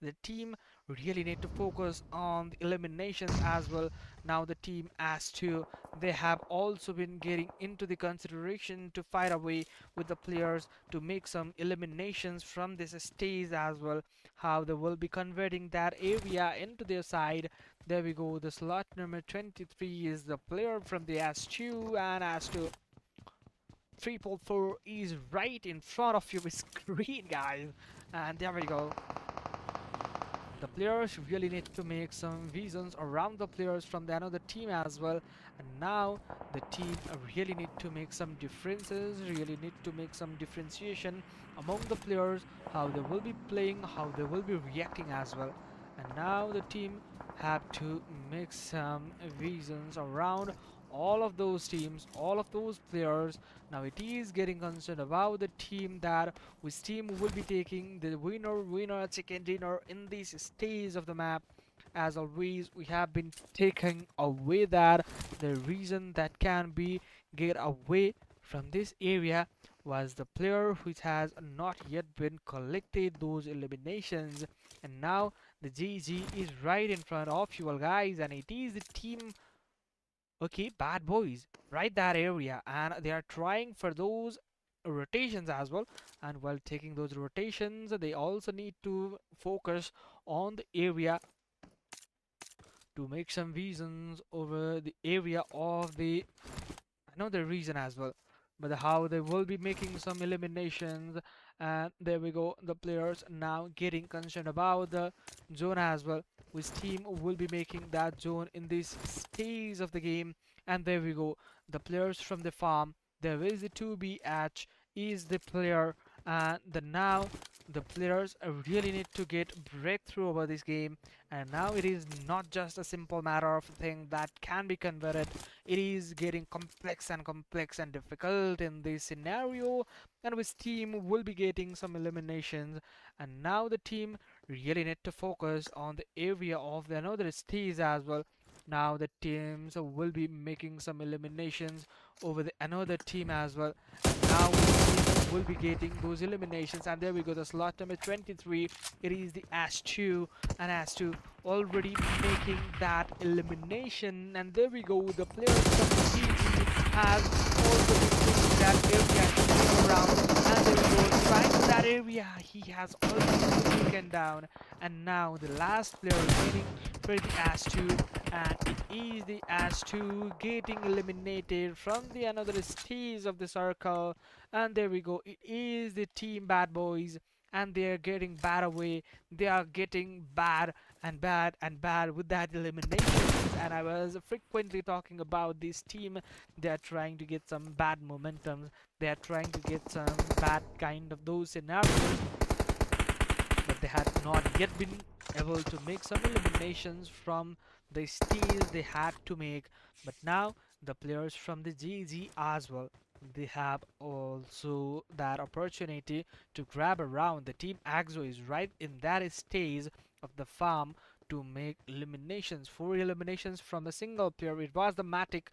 The team really need to focus on the eliminations as well. Now the team as to, they have also been getting into the consideration to fight away with the players to make some eliminations from this stage as well. How they will be converting that area into their side. There we go, the slot number 23 is the player from the S2, and S2 344 is right in front of your screen, guys. And there we go, the players really need to make some visions around the players from the another team as well. And now the team really need to make some differences, really need to make some differentiation among the players, how they will be playing, how they will be reacting as well. And now the team have to make some visions around all of those teams, all of those players. Now it is getting concerned about the team, that which team will be taking the winner chicken dinner in this stage of the map. As always, we have been taking away that the reason that can be get away from this area was the player which has not yet been collected those eliminations. And now the GG is right in front of you all, guys, and it is the team, okay, bad boys, right that area, and they are trying for those rotations as well. And while taking those rotations, they also need to focus on the area to make some visions over the area of the another region as well. but how they will be making some eliminations. And there we go, the players now getting concerned about the zone as well, which team will be making that zone in this stage of the game. And there we go, the players from the farm, there is the 2B H is the player, and the now the players really need to get breakthrough over this game. And now it is not just a simple matter of thing that can be converted, it is getting complex and difficult in this scenario. And which team will be getting some eliminations. And now the team really need to focus on the area of the another stage as well. Now the teams will be making some eliminations over the another team as well. And now which team will be getting those eliminations. And there we go, the slot number 23, it is the Ash 2, and Ash 2 already making that elimination. And there we go, the players from the GG has also been taking that area to move around. And there we go, trying that area, he has already been taken down. And now the last player remaining for the Ash 2, and it is the Ash 2 getting eliminated from the another stage of the circle. And there we go, it is the team Bad Boys, and they are getting bad away. They are getting bad and bad and bad with that eliminations. And I was frequently talking about this team, they are trying to get some bad momentum, they are trying to get some bad kind of those scenarios, but they had not yet been able to make some eliminations from the stage they had to make. But now the players from the GG as well, they have also that opportunity to grab around. The team Axo is right in that stage of the farm to make eliminations, 4 eliminations from a single player. It was the Matic,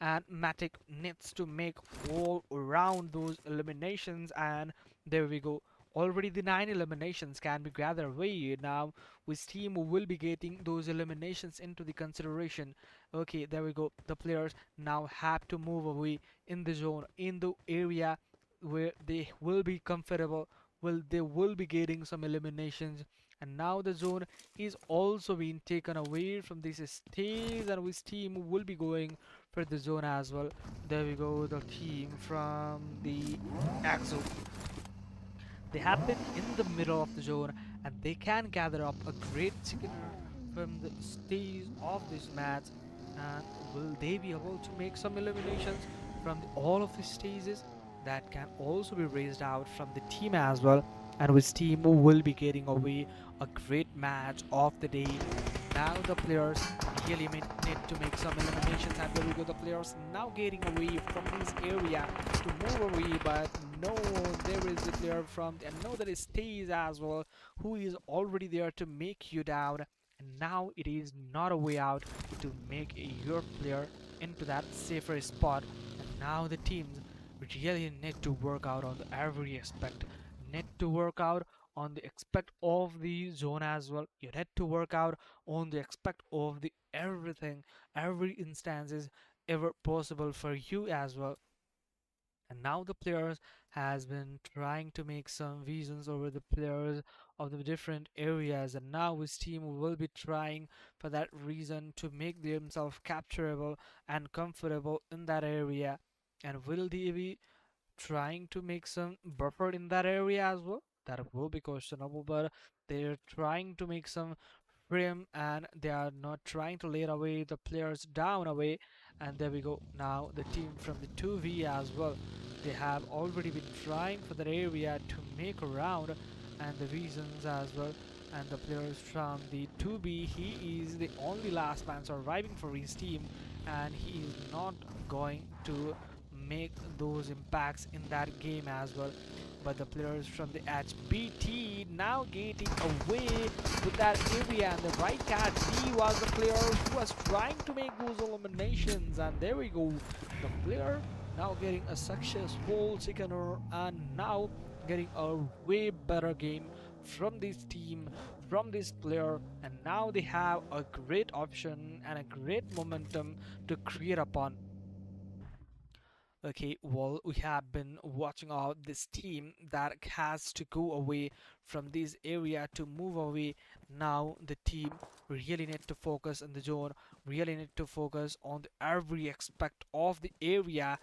and Matic needs to make all around those eliminations. And there we go, already the 9 eliminations can be gathered away. Now which team will be getting those eliminations into the consideration. Okay, there we go, the players now have to move away in the zone, in the area where they will be comfortable, well, they will be getting some eliminations. And now the zone is also being taken away from this stage, and which team will be going for the zone as well. There we go, the team from the Axo, they have been in the middle of the zone, and they can gather up a great chicken from the stage of this match. And will they be able to make some eliminations from all of the stages? That can also be raised out from the team as well, and which team will be getting away a great match of the day. Now the players really need to make some eliminations, and there we go, the players now getting away from this area to move away. But no, there is a player from another stage as well who is already there to make you down. And now it is not a way out to make your player into that safer spot. And now the teams really need to work out on every aspect, need to work out on the aspect of the zone as well. You need to work out on the aspect of the everything, every instance is ever possible for you as well. And now the players has been trying to make some visions over the players of the different areas, and now his team will be trying for that reason to make themselves capturable and comfortable in that area. And will they be trying to make some buffer in that area as well? That will be questionable, but they're trying to make some frame, and they are not trying to lay away the players down away. And there we go, now the team from the 2v as well, they have already been trying for that area to make around, and the reasons as well. And the players from the 2b, he is the only last man surviving for his team, and he is not going to make those impacts in that game as well. But the players from the HBT now getting away with that area, and the right cat, he was the player who was trying to make those eliminations. And there we go, the player now getting a successful sickener, and now getting a way better game from this team, from this player. And now they have a great option and a great momentum to create upon. Okay, well, we have been watching out this team that has to go away from this area to move away. Now the team really need to focus on the zone, really need to focus on every aspect of the area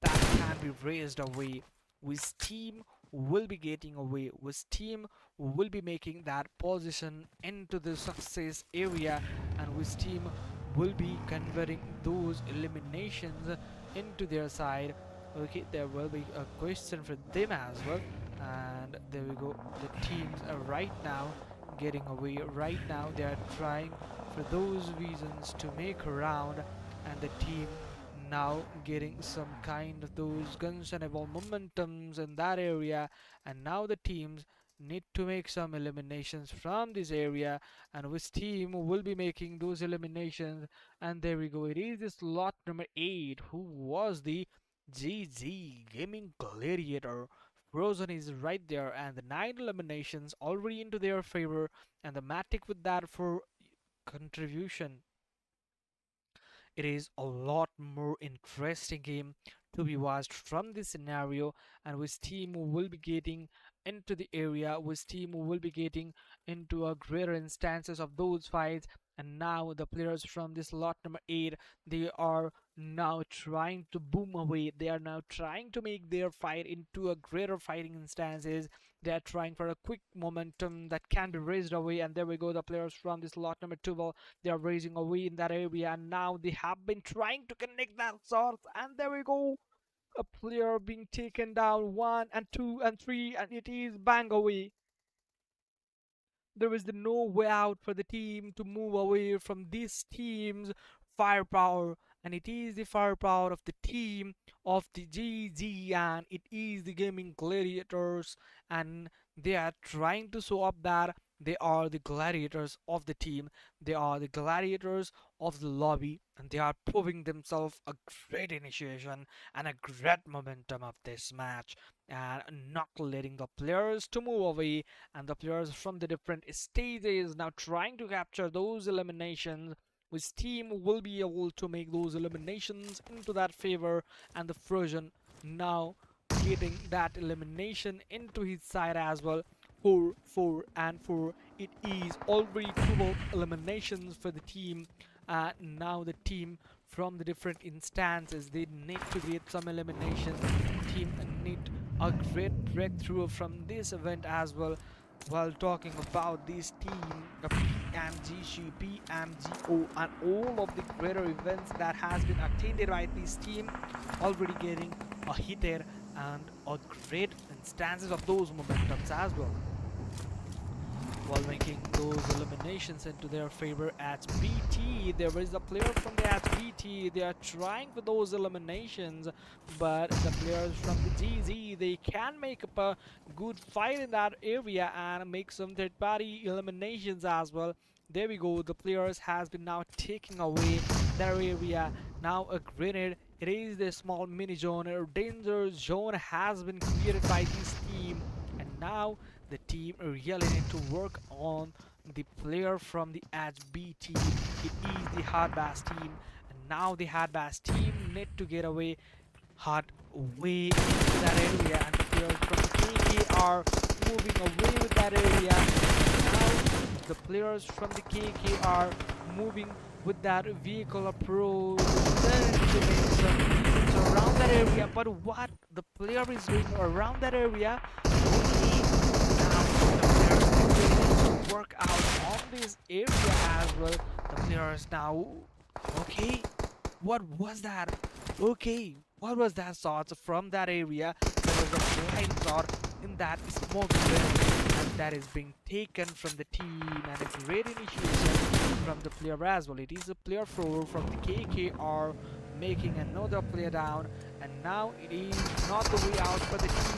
that can be raised away. Which team will be getting away? Which team will be making that position into the success area? And which team will be converting those eliminations into their side? Okay, there will be a question for them as well. And there we go, the teams are right now getting away. Right now they are trying for those reasons to make a round, and the team now getting some kind of those guns and ball momentums in that area. And now the teams need to make some eliminations from this area, and which team will be making those eliminations? And there we go, it is the slot number 8, who was the GG Gaming Gladiator. Frozen is right there, and the 9 eliminations already into their favor, and the Matic with that for contribution. It is a lot more interesting game to be watched from this scenario, and which team will be getting into the area, which team will be getting into a greater instances of those fights. And now the players from this lot number 8, they are now trying to boom away. They are now trying to make their fight into a greater fighting instances. They are trying for a quick momentum that can be raised away. And there we go, the players from this lot number 2, they are raising away in that area, and now they have been trying to connect that source. And there we go, a player being taken down, 1 and 2 and 3, and it is bang away. There is no way out for the team to move away from this team's firepower, and it is the firepower of the team of the GG, and it is the Gaming Gladiators, and they are trying to show up that they are the gladiators of the team, they are the gladiators of the lobby, and they are proving themselves a great initiation and a great momentum of this match, and not letting the players to move away. And the players from the different stages now trying to capture those eliminations, which team will be able to make those eliminations into that favor. And the Frozen now getting that elimination into his side as well. 4 4 and 4, it is already 12 eliminations for the team. Now the team from the different instances, they need to get some eliminations. Team need a great breakthrough from this event as well. While talking about this team, the PMGC, PMGO, and all of the greater events that has been attended by this team, already getting a hit there and a great instances of those momentums as well, while making those eliminations into their favor. At BT, there is a player from the at BT, they are trying for those eliminations, but the players from the GZ, they can make up a good fight in that area and make some third party eliminations as well. There we go, the players has been now taking away their area. Now a grenade, it is the small mini zone, a danger zone has been created by this team, and now the team really need to work on the player from the edge B team. It is the Hardbass team, and now the Hardbass team need to get away hard way into that area, and the players from the KK are moving away with that area. Now the players from the KK are moving with that vehicle approach to make some distance around that area. But what the player is doing around that area, work out on this area as well. The players now, okay, what was that? Okay, what was that shot from that area? There was a blind shot in that smoke grenade, and that is being taken from the team, and a great initiation from the player as well. It is a player 4 from the KKR making another player down, and now it is not the way out for the team.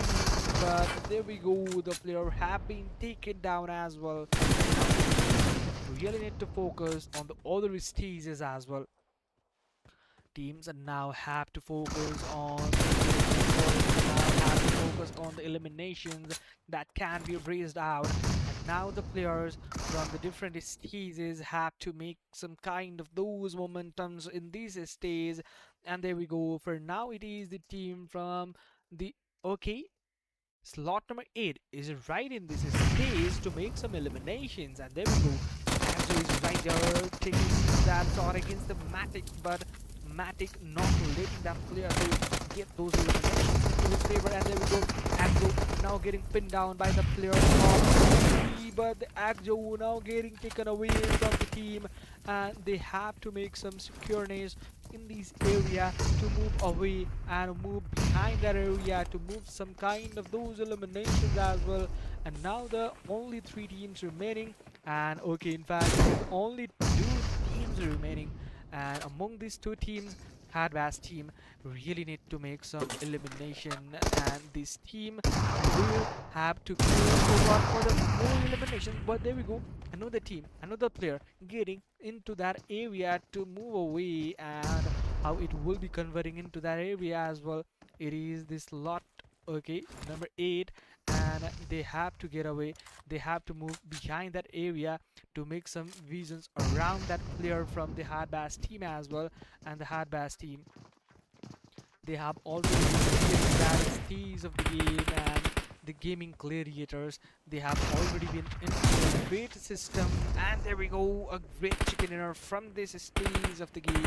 But there we go, the player have been taken down as well. We really need to focus on the other stages as well. Teams now have to focus on the eliminations that can be raised out. And now the players from the different stages have to make some kind of those momentums in this stage. And there we go. For now, it is the team from the okay. Slot number 8 is right in this stage to make some eliminations, and there we go. Axo is right there taking that shot against the Matic, but Matic not letting that player to get those eliminations into his favor, and there we go. Axo now getting pinned down by the player of T, but the Axo now getting taken away from the team, and they have to make some secureness in this area to move away and move behind that area to move some kind of those eliminations as well. And now the only 3 teams remaining, and okay, in fact only 2 teams remaining, and among these 2 teams, Hardbass team really need to make some elimination, and this team will have to go on for the full elimination. But there we go, another team, another player getting into that area to move away, and how it will be converting into that area as well. It is this lot, okay, number 8, and they have to get away, they have to move behind that area to make some visions around that player from the Hardbass team as well. And the Hardbass team, they have already been that stage of the game, and the gaming gladiators, they have already been into a great system. And there we go, a great chicken dinner from this stage of the game,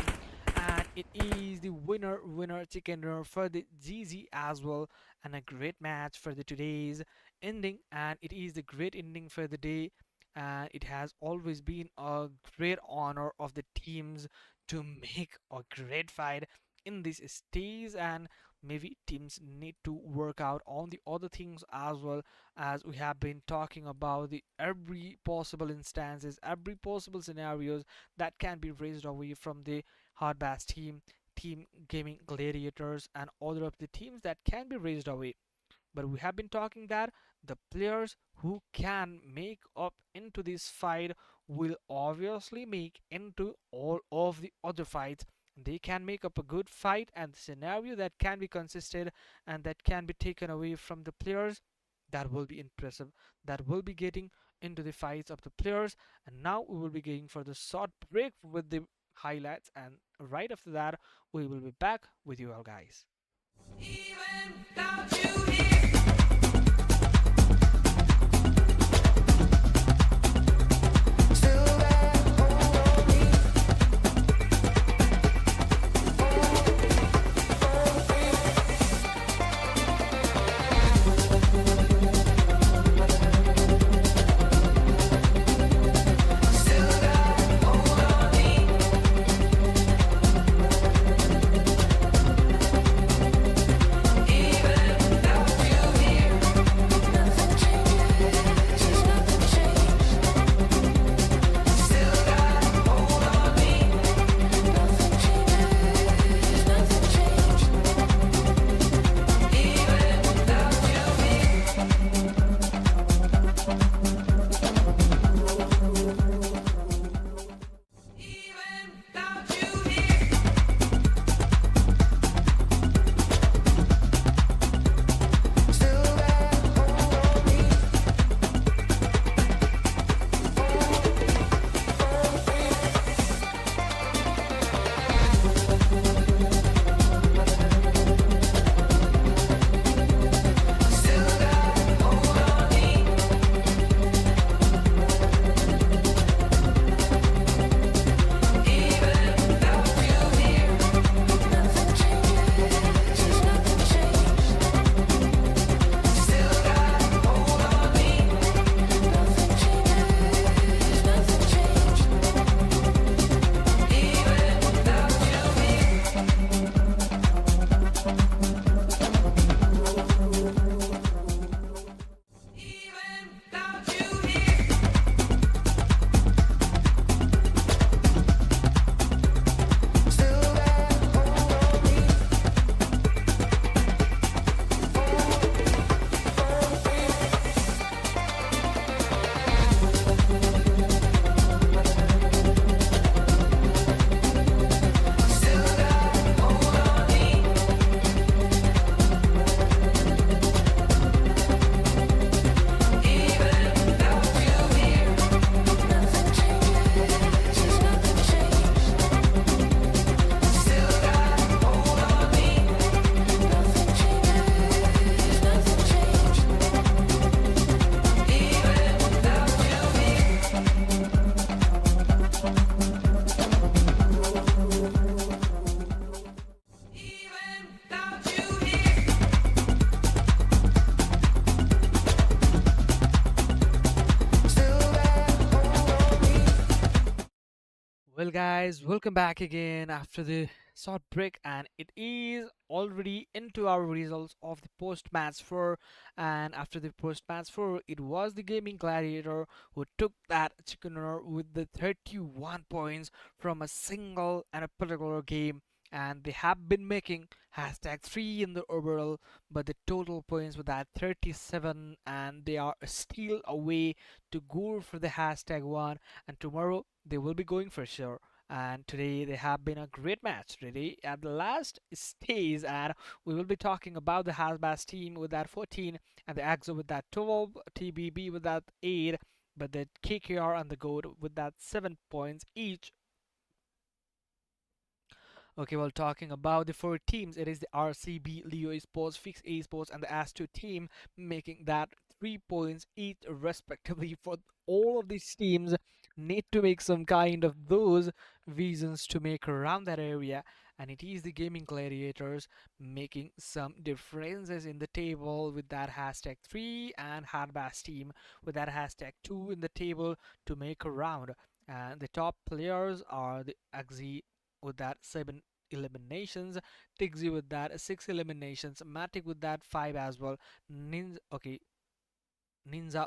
and it is the winner chicken dinner for the GG as well, and a great match for the today's ending, and it is the great ending for the day. And it has always been a great honor of the teams to make a great fight in this stage, and maybe teams need to work out on the other things as well, as we have been talking about the every possible instances, every possible scenarios that can be raised away from the Hardbass team, team gaming gladiators, and other of the teams that can be raised away. But we have been talking that the players who can make up into this fight will obviously make into all of the other fights. They can make up a good fight, and the scenario that can be consisted and that can be taken away from the players, that will be impressive, that will be getting into the fights of the players. And now we will be going for the short break with the highlights, and right after that we will be back with you all guys. Even without you here. Even without Well, guys, welcome back again after the short break, and it is already into our results of the post match 4. And after the post match 4, it was the gaming gladiator who took that chicken dinner with the 31 points from a single and a particular game. And they have been making hashtag 3 in the overall, but the total points were at 37, and they are still away to go for the hashtag 1, and tomorrow they will be going for sure. And today they have been a great match. Today at the last stage, and we will be talking about the Hardbass team with that 14, and the EXO with that 12, TBB with that 8, but the KKR and the GOAT with that 7 points each. Okay, well, talking about the four teams, it is the RCB, Leo Esports, Fix Esports, and the As2 team, making that 3 points each, respectively. For all of these teams, need to make some kind of those visions to make around that area, and it is the Gaming Gladiators making some differences in the table with that hashtag 3, and Hardbass team with that hashtag 2 in the table to make around. And the top players are the Axi with that 7 eliminations, Tixi with that 6 eliminations, Matic with that 5 as well, Ninja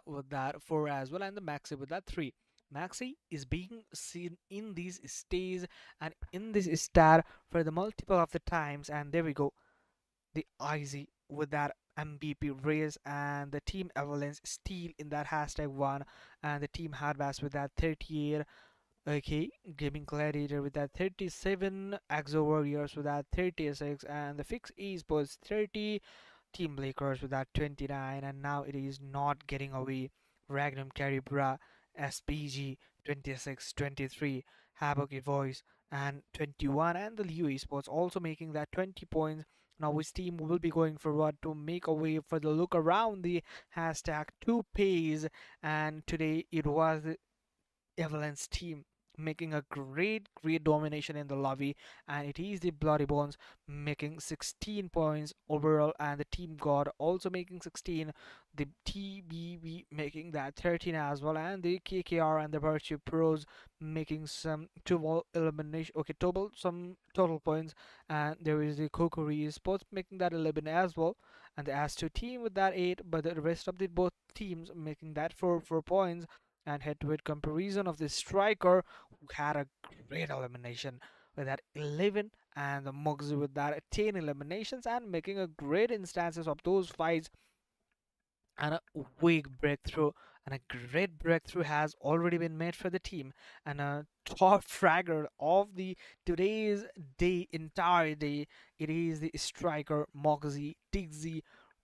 with that 4 as well, and the Maxi with that 3. Maxi is being seen in these stays and in this star for the multiple of the times, and there we go, the Izzy with that MVP race, and the team Avalanche Steel in that hashtag 1, and the team Hardbass with that 38. Okay, Gaming Gladiator with that 37, Axo Warriors with that 36, and the Fix Esports 30, Team Lakers with that 29, and now it is not getting away. Regnum Carya Bra, SPG 26, 23, Havoc Envoys and 21, and the Leo Esports also making that 20 points. Now which team will be going forward to make a way for the look around the hashtag 2 pays, and today it was the Avalanche team making a great domination in the lobby, and it is the Bloody Bones making 16 points overall, and the Team God also making 16, the TBB making that 13 as well, and the KKR and the Virtus.pros making some 12 elimination, okay, total some total points, and there is the Khukuri Esports making that 11 as well, and the As2 team with that 8, but the rest of the both teams making that 4 points. And head-to-head comparison of the striker who had a great elimination with that 11, and the Mugs with that 10 eliminations, and making a great instances of those fights, and a weak breakthrough, and a great breakthrough has already been made for the team, and a top fragger of the today's day, entire day, it is the striker Moxie, Tixi,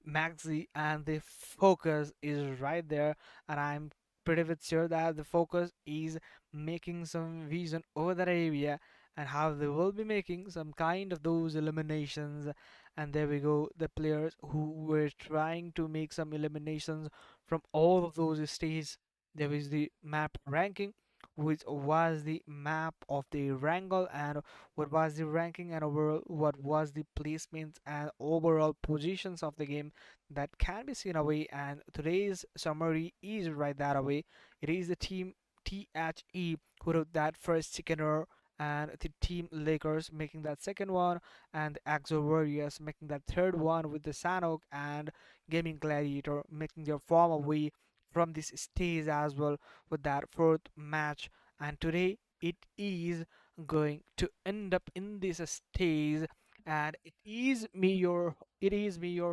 Maxi, and the focus is right there, and I'm pretty much sure that the focus is making some vision over that area, and how they will be making some kind of those eliminations. And there we go, the players who were trying to make some eliminations from all of those stages. There is the map ranking, which was the map of the wrangle, and what was the ranking, and overall what was the placements and overall positions of the game that can be seen away. And today's summary is right that away. It is the team THE who wrote that first sickener, and the team Lakers making that second one, and the Axo Warriors making that third one, with the Sanok and Gaming Gladiator making their form away from this stage as well with that fourth match. And today it is going to end up in this stage, and it is me your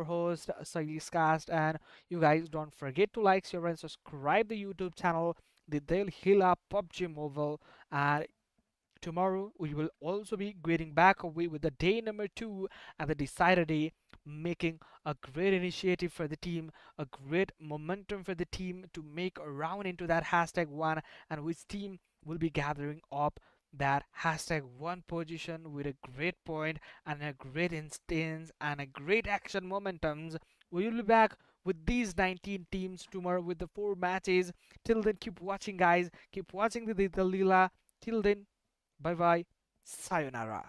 host Sailis Cast, and you guys don't forget to like, share, and subscribe the YouTube channel, the Delilah PUBG Mobile. And tomorrow we will also be getting back away with the day number 2 and the decider day, making a great initiative for the team, a great momentum for the team to make a round into that hashtag 1, and which team will be gathering up that hashtag 1 position with a great point and a great instance and a great action momentums. We will be back with these 19 teams tomorrow with the 4 matches. Till then, keep watching, guys. Keep watching the Lila. Till then, bye bye. Sayonara.